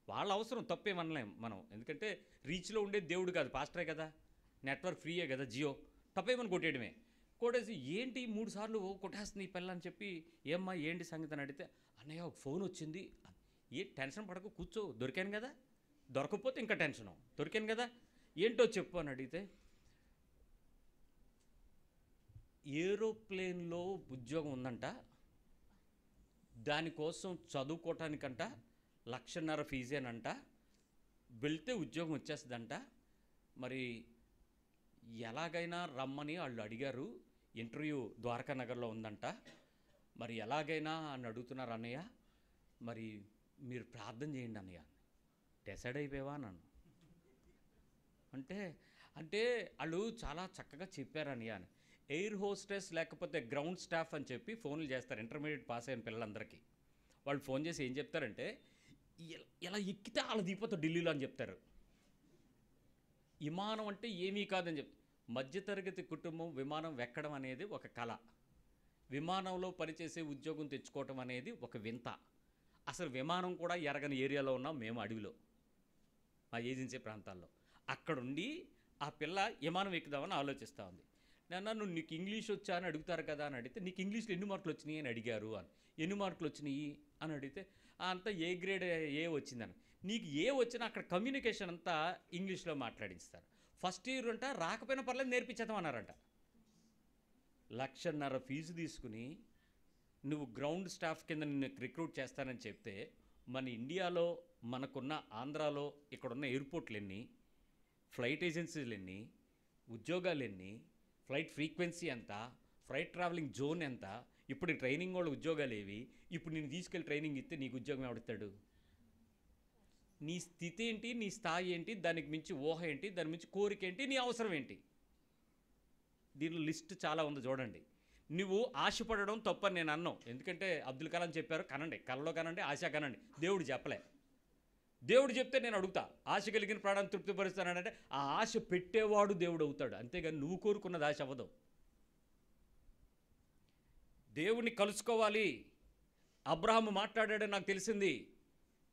Speaker 1: వాళ్ళ అవసరం తప్పేమనలేం మనం. ఎందుకంటే రీచ్లో ఉండే దేవుడు కాదు, పాస్టరే కదా, నెట్వర్క్ ఫ్రీయే కదా, జియో. తప్పేమని కొట్టేయడమే. కొట్టేసి ఏంటి 3 సార్లు కొట్టేస్తుంది ఈ పిల్ల అని చెప్పి, ఏమ్మా ఏంటి సంగతి అని అడిగితే, అన్నయ్య ఒక ఫోన్ వచ్చింది. ఏ టెన్షన్ పడకు, కూర్చో, దొరికాను కదా, దొరకకపోతే ఇంకా టెన్షను, దొరికాను కదా, ఏంటో చెప్పు అని అడిగితే, ఏరోప్లేన్లో ఉద్యోగం ఉందంట, దానికోసం చదువుకోవటానికంట 1,50,000 ఫీజేనంట, వెళ్తే ఉద్యోగం వచ్చేస్తుందంట, మరి ఎలాగైనా రమ్మని వాళ్ళు అడిగారు, ఇంటర్వ్యూ ద్వారకా నగర్లో ఉందంట, మరి ఎలాగైనా అని అడుగుతున్నారు అన్నయ్య, మరి మీరు ప్రార్థన చేయండి అన్నయ్య. డిసైడ్ అయిపోయావా నన్ను అంటే వాళ్ళు చాలా చక్కగా చెప్పారు అన్నయ్య అని. ఎయిర్ హోస్టెస్ లేకపోతే గ్రౌండ్ స్టాఫ్ అని చెప్పి ఫోన్లు చేస్తారు ఇంటర్మీడియట్ పాస్ అయిన పిల్లలందరికీ. వాళ్ళు ఫోన్ చేసి ఏం చెప్తారంటే, ఇలా ఎక్కితే వాళ్ళ దిగిపోతారు ఢిల్లీలో అని చెప్తారు. విమానం అంటే ఏమీ కాదని చెప్పి, మధ్యతరగతి కుటుంబం విమానం ఎక్కడం అనేది ఒక కళ, విమానంలో పనిచేసే ఉద్యోగం తెచ్చుకోవటం అనేది ఒక వింత. అసలు విమానం కూడా ఎరగని ఏరియాలో ఉన్నాం మేము, అడవిలో, మా ఏజెన్సీ ప్రాంతాల్లో. అక్కడుండి ఆ పిల్ల విమానం ఎక్కుదామని ఆలోచిస్తూ ఉంది. నన్ను నీకు ఇంగ్లీష్ వచ్చా అని అడుగుతారు కదా అని అడిగితే, నీకు ఇంగ్లీష్లో ఎన్ని మార్కులు వచ్చినాయి అని అడిగారు అని. ఎన్ని మార్కులు వచ్చినాయి అని అడిగితే, అంతా ఏ గ్రేడ్ ఏ వచ్చిందని. నీకు ఏ వచ్చినా అక్కడ కమ్యూనికేషన్ అంతా ఇంగ్లీష్లో మాట్లాడిస్తారు. ఫస్ట్ ఇయర్ అంట రాకపోయినా పర్లేదు నేర్పించేద్దాం అన్నారంట. 1,50,000 ఫీజు తీసుకుని నువ్వు గ్రౌండ్ స్టాఫ్ కింద నిన్ను రిక్రూట్ చేస్తానని చెప్తే, మన ఇండియాలో మనకున్న ఆంధ్రాలో ఇక్కడున్న ఎయిర్పోర్ట్లు ఎన్ని, ఫ్లైట్ ఏజెన్సీలు ఎన్ని, ఉద్యోగాలు ఎన్ని, ఫ్లైట్ ఫ్రీక్వెన్సీ ఎంత, ఫ్లైట్ ట్రావెలింగ్ జోన్ ఎంత, ఇప్పుడు ట్రైనింగ్ వాళ్ళు ఉద్యోగాలు ఏవి, ఇప్పుడు నేను తీసుకెళ్ళి ట్రైనింగ్ ఇస్తే నీకు ఉద్యోగం ఎవడతాడు? నీ స్థితి ఏంటి, నీ స్థాయి ఏంటి, దానికి మించి ఊహ ఏంటి, దాని మించి కోరిక ఏంటి, నీ అవసరం ఏంటి? దీనిలో లిస్ట్ చాలా ఉంది చూడండి. నువ్వు ఆశపడడం తప్పని నేను అన్నావు. ఎందుకంటే అబ్దుల్ కలాం చెప్పారు, కనండి, కలలో కనండి, ఆశ కనండి. దేవుడు చెప్పలే. దేవుడు చెప్తే నేను అడుగుతా, ఆశ కలిగిన ప్రాణాన్ని తృప్తిపరుస్తానంటే ఆ ఆశ పెట్టేవాడు దేవుడు అవుతాడు, అంతేగాని నువ్వు కోరుకున్నది ఆశ అవ్వదు. దేవుడిని కలుసుకోవాలి. అబ్రహాము మాట్లాడాడని నాకు తెలిసింది,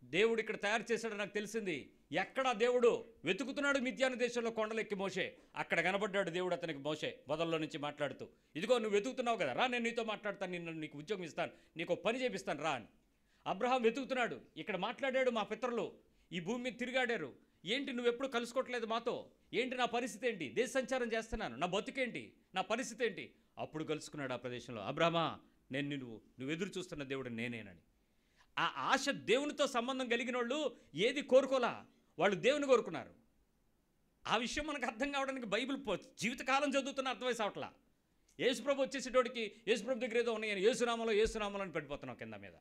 Speaker 1: దేవుడు ఇక్కడ తయారు చేశాడని నాకు తెలిసింది. ఎక్కడ దేవుడు వెతుకుతున్నాడు? మిద్యాను దేశంలో కొండలెక్కి మోషే, అక్కడ కనబడ్డాడు దేవుడు అతనికి. మోషే వదల్లో నుంచి మాట్లాడుతూ, ఇదిగో నువ్వు వెతుకుతున్నావు కదా, రా నేను నీతో మాట్లాడతాను, నీకు ఉద్యోగం ఇస్తాను, నీకు పని చేపిస్తాను రా అని. అబ్రహాం వెతుకుతున్నాడు, ఇక్కడ మాట్లాడాడు. మా పితరులు ఈ భూమి మీద తిరిగాడారు, ఏంటి నువ్వు ఎప్పుడు కలుసుకోవట్లేదు మాతో, ఏంటి నా పరిస్థితి ఏంటి, దేశ సంచారం చేస్తున్నాను, నా బతుకేంటి, నా పరిస్థితి ఏంటి? అప్పుడు కలుసుకున్నాడు ఆ ప్రదేశంలో. అబ్రహమా, నేను నువ్వు ఎదురు చూస్తున్న దేవుడు నేనేనని. ఆ ఆశ దేవునితో సంబంధం కలిగిన వాళ్ళు ఏది కోరుకోలా, వాళ్ళు దేవుని కోరుకున్నారు. ఆ విషయం మనకు అర్థం కావడానికి బైబిల్ జీవితకాలం చదువుతున్న అర్థమై సావట్లా. యేసుప్రభు వచ్చేసేటోడికి యేసుప్రభు దగ్గర ఏదో ఉన్నాయని ఏసునామలో అని పడిపోతున్నావు కింద మీద.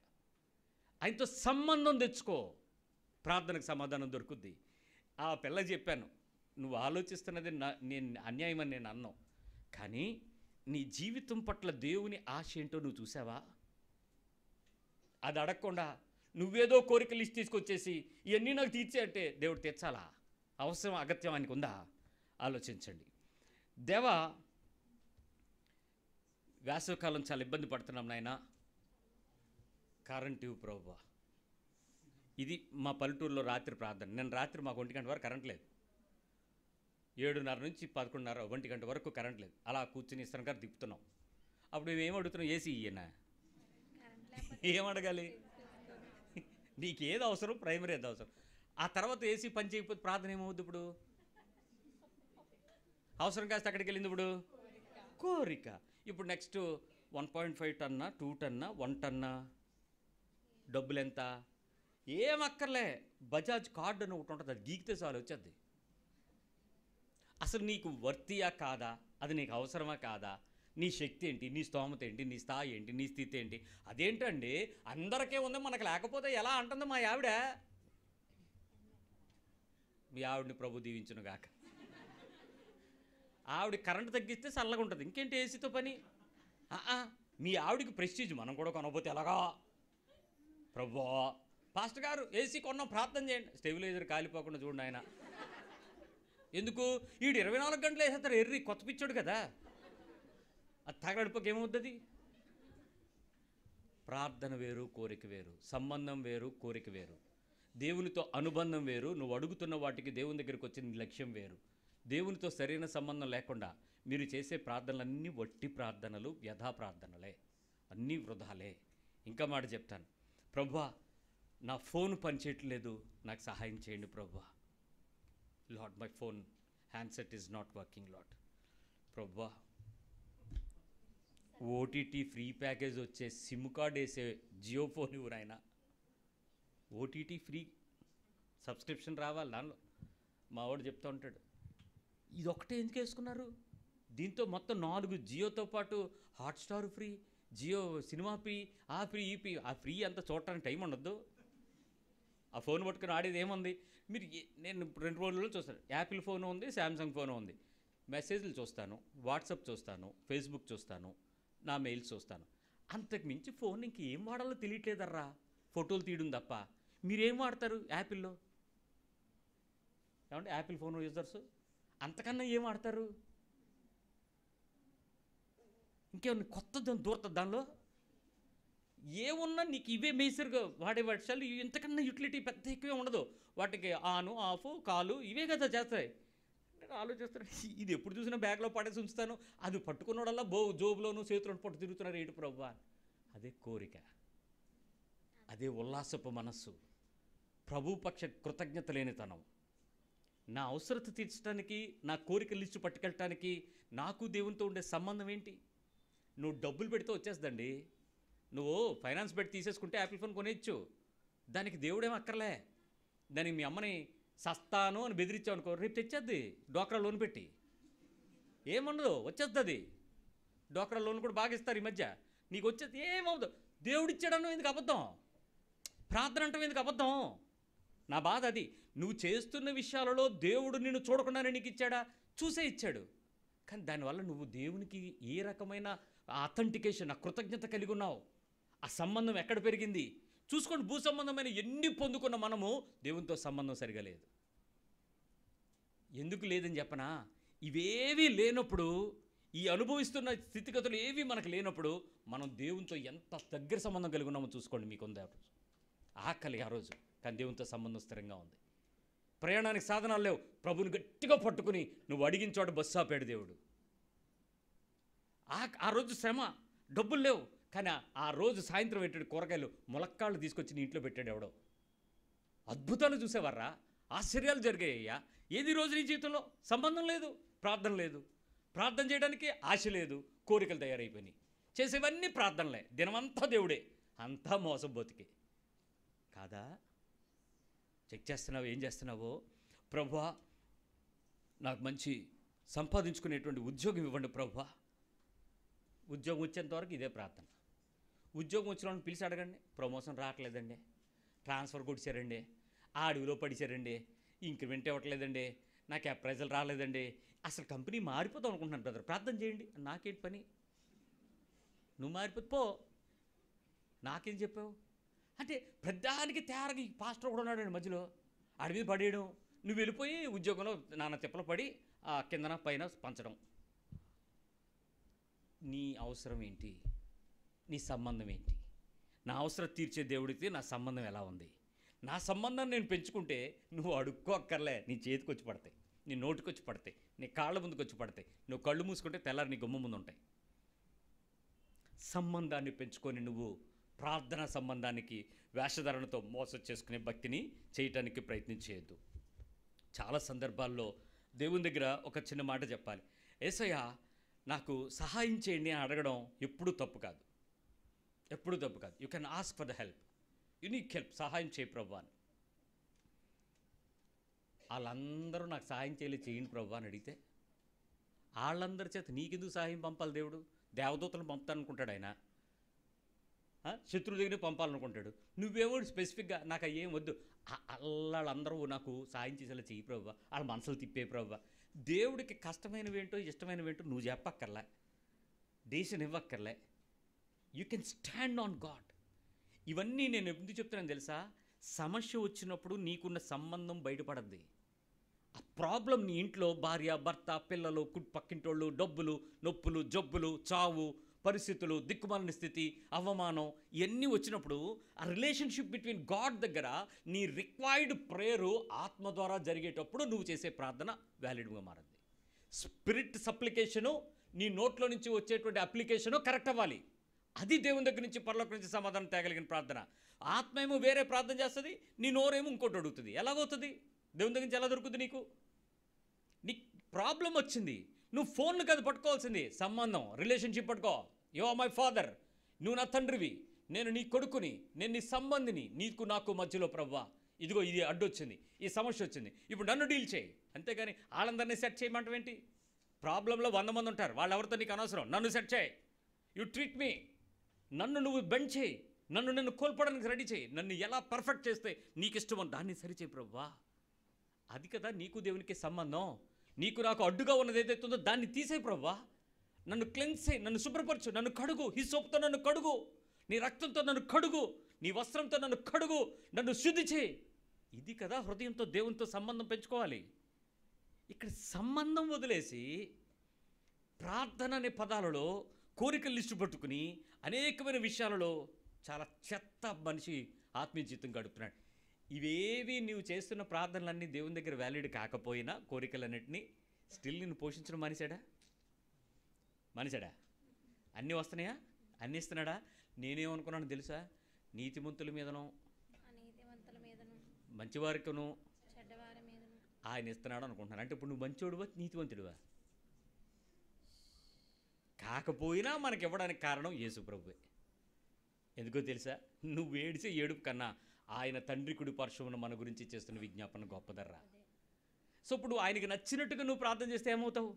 Speaker 1: ఆయనతో సంబంధం తెచ్చుకో, ప్రార్థనకు సమాధానం దొరుకుద్ది. ఆ పిల్ల చెప్పాను, నువ్వు ఆలోచిస్తున్నది నేను అన్యాయమని నేను అన్నావు, కానీ నీ జీవితం పట్ల దేవుని ఆశ ఏంటో నువ్వు చూసావా? అది అడగకుండా నువ్వేదో కోరికలు ఇచ్చి తీసుకొచ్చేసి ఇవన్నీ నాకు తీర్చే అంటే దేవుడు తెచ్చాలా? అవసరం, అగత్యం ఆయనకు ఉందా? ఆలోచించండి. దేవా, వేసవికాలం చాలా ఇబ్బంది పడుతున్నాం నాయన, కరెంట్ ఇవ్వు ప్రభువా. ఇది మా పల్లెటూరులో రాత్రి ప్రార్థన. నేను రాత్రి మాకు 1 గంట వరకు కరెంట్ లేదు, 7:30 నుంచి 11:30 1 గంట వరకు కరెంట్ లేదు. అలా కూర్చుని ఇస్తాను గారు తిప్పుతున్నాం. అప్పుడు మేము ఏం అడుగుతున్నాం? ఏసీ ఇయ్యనా? ఏం అడగాలి? నీకేది అవసరం, ప్రైమరీ ఏది అవసరం. ఆ తర్వాత ఏసీ పని చేయకపోతే ప్రార్థన ఏమవుద్ది? ఇప్పుడు అవసరం కాస్త అక్కడికి వెళ్ళింది ఇప్పుడు కోరిక. ఇప్పుడు నెక్స్ట్ 1.5 టన్నా, 2 టన్నా, 1 టన్నా, డబ్బులు ఎంత? ఏం అక్కర్లే, బజాజ్ కార్డు అని ఒకటి ఉంటుంది, అది గీకితే చాలు వచ్చేది. అసలు నీకు వర్తియా కాదా, అది నీకు అవసరమా కాదా, నీ శక్తి ఏంటి, నీ స్తోమత ఏంటి, నీ స్థాయి ఏంటి, నీ స్థితి ఏంటి? అదేంటండి అందరికీ ఉంది మనకు లేకపోతే ఎలా అంటుంది మా ఆవిడ. మీ ఆవిడని ప్రభు దీవించును గాక. ఆవిడ కరెంటు తగ్గిస్తే చల్లగా ఉంటుంది, ఇంకేంటి ఏసీతో పని. మీ ఆవిడికి ప్రెస్టీజ్, మనం కూడా కొనకపోతే ఎలాగా? ప్రభు పాస్టర్ గారు ఏసీ కొన్నాం ప్రార్థన చేయండి. స్టెబిలైజర్ కాలిపోకుండా చూడండి ఆయన. ఎందుకు? వీడు 24 గంటలు వేసేస్తారు, ఎర్రి కొత్త పిచ్చాడు కదా, అది తగలడిపోక ఏమవుతుంది? ప్రార్థన వేరు, కోరిక వేరు. సంబంధం వేరు, కోరిక వేరు. దేవునితో అనుబంధం వేరు. నువ్వు అడుగుతున్న వాటికి దేవుని దగ్గరికి వచ్చి నీ లక్ష్యం వేరు. దేవునితో సరైన సంబంధం లేకుండా మీరు చేసే ప్రార్థనలన్నీ వట్టి ప్రార్థనలు, వ్యధా ప్రార్థనలే, అన్నీ వృధాలే. ఇంకా మాట చెప్తాను, ప్రభువా నా ఫోన్ పనిచేయట్లేదు, నాకు సహాయం చేయండి ప్రభువా. Lord my phone handset is not working lord. ప్రభువా ఓటీటీ ఫ్రీ ప్యాకేజ్ వచ్చే సిమ్ కార్డ్ వేసే జియో ఫోన్ ఇవ్వరు ఆయన. ఓటీటీ ఫ్రీ సబ్స్క్రిప్షన్ రావాలి దానిలో. మా వాడు చెప్తూ ఉంటాడు, ఇది ఒకటే ఎందుకు వేసుకున్నారు, దీంతో మొత్తం 4 జియోతో పాటు Hotstar free, Jio cinema free, ఆ ఫ్రీ ఈ ఫ్రీ. ఆ ఫ్రీ అంతా చూడటానికి టైం ఉండద్దు. ఆ ఫోన్ పట్టుకుని ఆడేది ఏముంది? మీరు నేను 2 రోజుల్లో చూస్తాను, యాపిల్ ఫోన్ ఉంది, శాంసంగ్ ఫోన్ ఉంది, మెసేజ్లు చూస్తాను, వాట్సాప్ చూస్తాను, ఫేస్బుక్ చూస్తాను, నా మెయిల్స్ చూస్తాను. అంతకు మించి ఫోన్ ఇంక ఏం వాడాలో తెలియట్లేదర్రా, ఫోటోలు తీయడం తప్ప. మీరేం వాడతారు యాపిల్లో? ఏమంటే యాపిల్ ఫోన్ యూజర్స్ అంతకన్నా ఏం వాడతారు? ఇంకేమన్నా కొత్త దూరత దానిలో ఏమున్నా నీకు ఇవే మేజర్గా వాడే వర్షాలు. ఇంతకన్నా యూటిలిటీ పెద్ద ఎక్కువే ఉండదు. వాటికి ఆను ఆఫ్ కాలు ఇవే కదా చేస్తాయి. నేను ఆలోచిస్తాను, ఇది ఎప్పుడు చూసినా బ్యాగ్లో పడేసి ఉంచుతాను, అది పట్టుకున్నోడల్లా జోబులోను చేతులను పట్టు తిరుగుతున్నారు ఏంటి ప్రభువా. అదే కోరిక, అదే ఉల్లాసపు మనస్సు, ప్రభుపక్ష కృతజ్ఞత లేనితనం. నా అవసరత తీర్చడానికి, నా కోరిక లిస్టు పట్టుకెళ్ళటానికి నాకు దేవునితో ఉండే సంబంధం ఏంటి? నువ్వు డబ్బులు పెడితే వచ్చేస్తుందండి. నువ్వు ఫైనాన్స్ పెట్టి తీసేసుకుంటే యాపిల్ ఫోన్ కొనేయచ్చు, దానికి దేవుడేం అక్కర్లే. దానికి మీ అమ్మని సస్తాను అని బెదిరించావు అనుకో, రేపు తెచ్చేద్ది డోక్రా లోన్ పెట్టి. ఏముండదు, వచ్చేస్తుంది. డోక్రా లోన్ కూడా బాగా ఇస్తారు ఈ మధ్య. నీకు వచ్చేది ఏమవుతుంది? దేవుడిచ్చాడను ఎందుకు అబద్ధం? ప్రార్థన అంటే ఎందుకు అబద్ధం? నా బాధ అది. నువ్వు చేస్తున్న విషయాలలో దేవుడు నిన్ను చూడకుండానే నీకు ఇచ్చాడా? చూసే ఇచ్చాడు. కానీ దానివల్ల నువ్వు దేవునికి ఏ రకమైన అథెంటికేషన్, ఆ కృతజ్ఞత కలిగి ఉన్నావు? ఆ సంబంధం ఎక్కడ పెరిగింది చూసుకోండి. భూ సంబంధమైన ఎన్ని పొందుకున్న మనము దేవునితో సంబంధం సరిగా లేదు. ఎందుకు లేదని చెప్పనా? ఇవేవీ లేనప్పుడు, ఈ అనుభవిస్తున్న స్థితిగతులు ఏవి మనకు లేనప్పుడు మనం దేవునితో ఎంత దగ్గర సంబంధం కలిగి ఉన్నామో చూసుకోండి. మీకుంది ఆ రోజు ఆకలి, ఆ రోజు కానీ దేవునితో సంబంధం స్థిరంగా ఉంది. ప్రయాణానికి సాధనాలు లేవు, ప్రభుని గట్టిగా పట్టుకుని నువ్వు అడిగిన చోట బస్సు ఆపాడు దేవుడు. ఆ రోజు శ్రమ, డబ్బులు లేవు, కానీ ఆ రోజు సాయంత్రం పెట్టాడు కూరగాయలు, ములక్కాళ్ళు తీసుకొచ్చి నీ ఇంట్లో పెట్టాడు ఎవడో. అద్భుతాలు చూసేవారా, ఆశ్చర్యాలు జరిగాయ్యా. ఏది రోజు నీ జీవితంలో సంబంధం లేదు, ప్రార్థన లేదు, ప్రార్థన చేయడానికి ఆశ లేదు, కోరికలు తయారైపోయినాయి, చేసేవన్నీ ప్రార్థనలే, దినమంతా దేవుడే, అంతా మోసం బతికే కాదా? చెక్ చేస్తున్నావు, ఏం చేస్తున్నావో? ప్రభువా నాకు మంచి సంపాదించుకునేటువంటి ఉద్యోగం ఇవ్వండి ప్రభువా. ఉద్యోగం వచ్చేంత వరకు ఇదే ప్రార్థన. ఉద్యోగం వచ్చిన వాళ్ళని పిలిచి అడగండి, ప్రమోషన్ రావట్లేదండి, ట్రాన్స్ఫర్ కొడిచారండి, ఆ అడవిలో పడిచారండి, ఇంక్రిమెంట్ ఇవ్వట్లేదండి, నాకు అప్రైజల్ రాలేదండి, అసలు కంపెనీ మారిపోతాం అనుకుంటున్నాను బ్రదర్, ప్రార్థన చేయండి. నాకేంటి పని? నువ్వు మారిపోతే పో, నాకేం చెప్పావు అంటే ప్రధానికి తేరగా ఈ పాస్టర్ కూడా ఉన్నాడు మధ్యలో, అడవి పడేయడం, నువ్వు వెళ్ళిపోయి ఉద్యోగంలో నాన్న తిప్పలు పడి ఆ కిందన పైన పంచడం. నీ అవసరం ఏంటి? నీ సంబంధం ఏంటి? నా అవసరం తీర్చే దేవుడికి నా సంబంధం ఎలా ఉంది? నా సంబంధాన్ని నేను పెంచుకుంటే నువ్వు అడుక్కోక్కర్లే, నీ చేతికి వచ్చి పడతాయి, నీ నోటికి వచ్చి పడతాయి, నీ కాళ్ళ ముందుకు వచ్చి పడతాయి. నువ్వు కళ్ళు మూసుకుంటే తెల్లారి నీ గుమ్మ ముందు ఉంటాయి. సంబంధాన్ని పెంచుకొని నువ్వు ప్రార్థనా సంబంధానికి వేషధారణతో మోసం చేసుకునే భక్తిని చేయటానికి ప్రయత్నం చేయొద్దు. చాలా సందర్భాల్లో దేవుని దగ్గర ఒక చిన్న మాట చెప్పాలి. యేసయ్య నాకు సహాయం చేయండి అని అడగడం ఎప్పుడూ తప్పు కాదు, ఎప్పుడూ తప్పు కాదు. You can ask for the help, unique help, సహాయం చేయి ప్రభు అని. వాళ్ళందరూ నాకు సహాయం చేయండి ప్రభు అని అడిగితే వాళ్ళందరి చేత నీకెందుకు సహాయం పంపాలి దేవుడు? దేవదూతలను పంపుతాననుకుంటాడు ఆయన, శత్రువు దగ్గర పంపాలనుకుంటాడు. నువ్వేమో స్పెసిఫిక్గా నాకు ఏం వద్దు, వాళ్ళందరూ నాకు సాయం చేసేలా చెయ్యి ప్రభు, వాళ్ళ మనసులు తిప్పే ప్రభు. దేవుడికి కష్టమైనవేంటో ఇష్టమైనవేంటో నువ్వు చెప్పక్కర్లే, డెసిషన్ ఇవ్వక్కర్లే. You can stand on God. ఇవన్నీ నేను ఎందుకు చెప్తున్నాను తెలుసా? సమస్య వచ్చినప్పుడు నీకున్న సంబంధం బయటపడద్ది. ఆ ప్రాబ్లం నీ ఇంట్లో భార్య, భర్త, పిల్లలు, పక్కింటోళ్ళు, డబ్బులు, నొప్పులు, జబ్బులు, చావు, పరిస్థితులు, దిక్కుమాలిన స్థితి, అవమానం, ఇవన్నీ వచ్చినప్పుడు ఆ రిలేషన్షిప్ బిట్వీన్ గాడ్ దగ్గర నీ రిక్వైర్డ్ ప్రేయరు ఆత్మ ద్వారా జరిగేటప్పుడు నువ్వు చేసే ప్రార్థన వ్యాలిడ్గా మారింది. స్పిరిట్ సప్లికేషను, నీ నోట్లో నుంచి వచ్చేటువంటి అప్లికేషను కరెక్ట్ అవ్వాలి. అది దేవుని దగ్గర నుంచి, పరలోకం నుంచి సమాధానం తేగలిగిన ప్రార్థన. ఆత్మ ఏమో వేరే ప్రార్థన చేస్తుంది, నీ నోరేమో ఇంకోటి అడుగుతుంది. ఎలాగవుతుంది? దేవుని దగ్గర నుంచి ఎలా దొరుకుతుంది నీకు? నీ ప్రాబ్లం వచ్చింది, నువ్వు ఫోన్ను కదా పట్టుకోవాల్సింది, సంబంధం, రిలేషన్షిప్ పట్టుకో. యు ఆర్ మై ఫాదర్, నువ్వు నా తండ్రివి, నేను నీ కొడుకుని, నేను నీ సంబంధిని, నీకు నాకు మధ్యలో ప్రవ్వా ఇదిగో ఇది అడ్డొచ్చింది, ఈ సమస్య వచ్చింది, ఇప్పుడు నన్ను డీల్ చేయి. అంతేగాని వాళ్ళందరినీ సెట్ చేయమంటావేంటి? ప్రాబ్లంలో 100 మంది ఉంటారు, వాళ్ళు ఎవరితో నీకు అనవసరం. నన్ను సెట్ చేయి, యు ట్రీట్ మీ, నన్ను నువ్వు బెండ్ చేయి, నన్ను కోల్పోవడానికి రెడీ చేయి, నన్ను ఎలా పర్ఫెక్ట్ చేస్తే నీకు ఇష్టమో దాన్ని సరిచేయి ప్రవ్వా. అది కదా నీకు దేవునికి సంబంధం. నీకు నాకు అడ్డుగా ఉన్నది ఏదైతే ఉందో దాన్ని తీసేయి ప్రవ్వా. నన్ను క్లెన్స్ చేయి, నన్ను శుభ్రపరచు, నన్ను కడుగు, హిస్సోపుతో నన్ను కడుగు, నీ రక్తంతో నన్ను కడుగు, నీ వస్త్రంతో నన్ను కడుగు, నన్ను శుద్ధి చేయి. ఇది కదా హృదయంతో దేవునితో సంబంధం పెంచుకోవాలి. ఇక్కడ సంబంధం వదిలేసి ప్రార్థన అనే పదాలలో కోరికల లిస్టు పట్టుకుని అనేకమైన విషయాలలో చాలా చెత్త మనిషి ఆత్మీయ జీవితం గడుపుతున్నాడు. ఇవేవి నీవు చేస్తున్న ప్రార్థనలన్నీ దేవుని దగ్గర వ్యాలిడ్ కాకపోయినా కోరికలన్నింటినీ స్టిల్ నిన్ను పోషించడం మానేశాడా? అన్నీ వస్తున్నాయా? అన్నీ ఇస్తున్నాడా? నేనేమనుకున్నాను తెలుసా? నీతిమంతుల మీదను మంచివారికను ఆయన ఇస్తున్నాడు అనుకుంటున్నాను. అంటే ఇప్పుడు నువ్వు మంచోడువా నీతివంతుడివా? కాకపోయినా మనకి ఇవ్వడానికి కారణం యేసు ప్రభువే. ఎందుకో తెలుసా? నువ్వు ఏడిసే ఏడుపు కన్నా ఆయన తండ్రి కుడి పార్శ్వమున మన గురించి చేస్తున్న విజ్ఞాపన గొప్పదర్రా. సో ఇప్పుడు ఆయనకి నచ్చినట్టుగా నువ్వు ప్రార్థన చేస్తే ఏమవుతావు?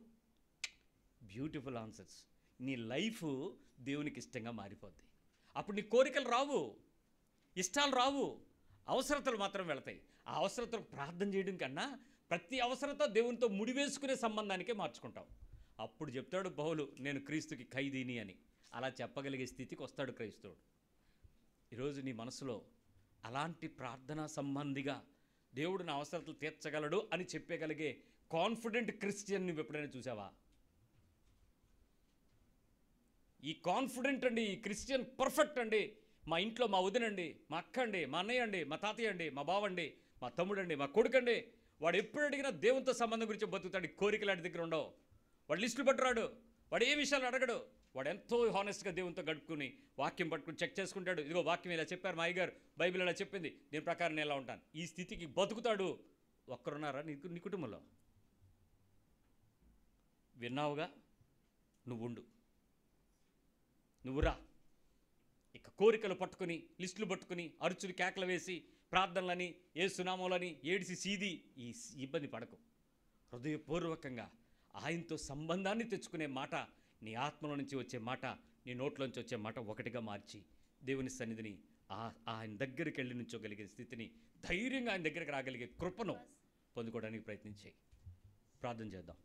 Speaker 1: Beautiful answers. నీ లైఫ్ దేవునికి ఇష్టంగా మారిపోద్ది. అప్పుడు నీ కోరికలు రావు, ఇష్టాలు రావు, అవసరతలు మాత్రం వెళతాయి. ఆ అవసరతలు ప్రార్థన చేయడం కన్నా ప్రతి అవసరత దేవునితో ముడివేసుకునే సంబంధానికే మార్చుకుంటాం. అప్పుడు చెప్తాడు పౌలు, నేను క్రీస్తుకి ఖైదీని అని. అలా చెప్పగలిగే స్థితికి వస్తాడు క్రైస్తవుడు. ఈరోజు నీ మనసులో అలాంటి ప్రార్థనా సంబంధిగా దేవుడు నా అవసరతలు తీర్చగలడు అని చెప్పగలిగే కాన్ఫిడెంట్ క్రిస్టియన్ నువ్వు ఎప్పుడైనా చూసావా? ఈ కాన్ఫిడెంట్ అండి, ఈ క్రిస్టియన్ పర్ఫెక్ట్ అండి, మా ఇంట్లో మా వదినండి, మా అక్క అండి, మా అన్నయ్య అండి, మా తాతయ్య అండి, మా బావండి, మా తమ్ముడండి, మా కొడుకండి, వాడు ఎప్పుడు అడిగినా దేవునితో సంబంధం గురించి బతుకుతాడు. కోరికలు వాడి దగ్గర ఉండవు. వాడు లిస్టులు పట్టురాడు, వాడు ఏ విషయాలు అడగడు. వాడు ఎంతో హానెస్ట్గా దేవునితో గడుపుకుని వాక్యం పట్టుకుని చెక్ చేసుకుంటాడు. ఇదిగో వాక్యం ఇలా చెప్పారు మా అయ్యగారు, బైబిల్ ఇలా చెప్పింది, దీని ప్రకారం నేను ఎలా ఉంటాను. ఈ స్థితికి బతుకుతాడు. ఒక్కరున్నారా నీ కుటుంబంలో? విన్నావుగా, నువ్వు ఉండు, నువ్వు రా. ఇక కోరికలు పట్టుకుని లిస్టులు పట్టుకుని అరుచులు కేకలు వేసి ప్రార్థనలని ఏసునామాలని ఏడిసి సీది ఈ ఇబ్బంది పడకు. హృదయపూర్వకంగా ఆయనతో సంబంధాన్ని తెచ్చుకునే మాట, నీ ఆత్మలో నుంచి వచ్చే మాట, నీ నోట్లోంచి వచ్చే మాట ఒకటిగా మార్చి దేవుని సన్నిధిని ఆయన దగ్గరికి వెళ్ళి నుంచోగలిగే స్థితిని, ధైర్యంగా ఆయన దగ్గరికి రాగలిగే కృపను పొందుకోవడానికి ప్రయత్నించేయి. ప్రార్థన చేద్దాం.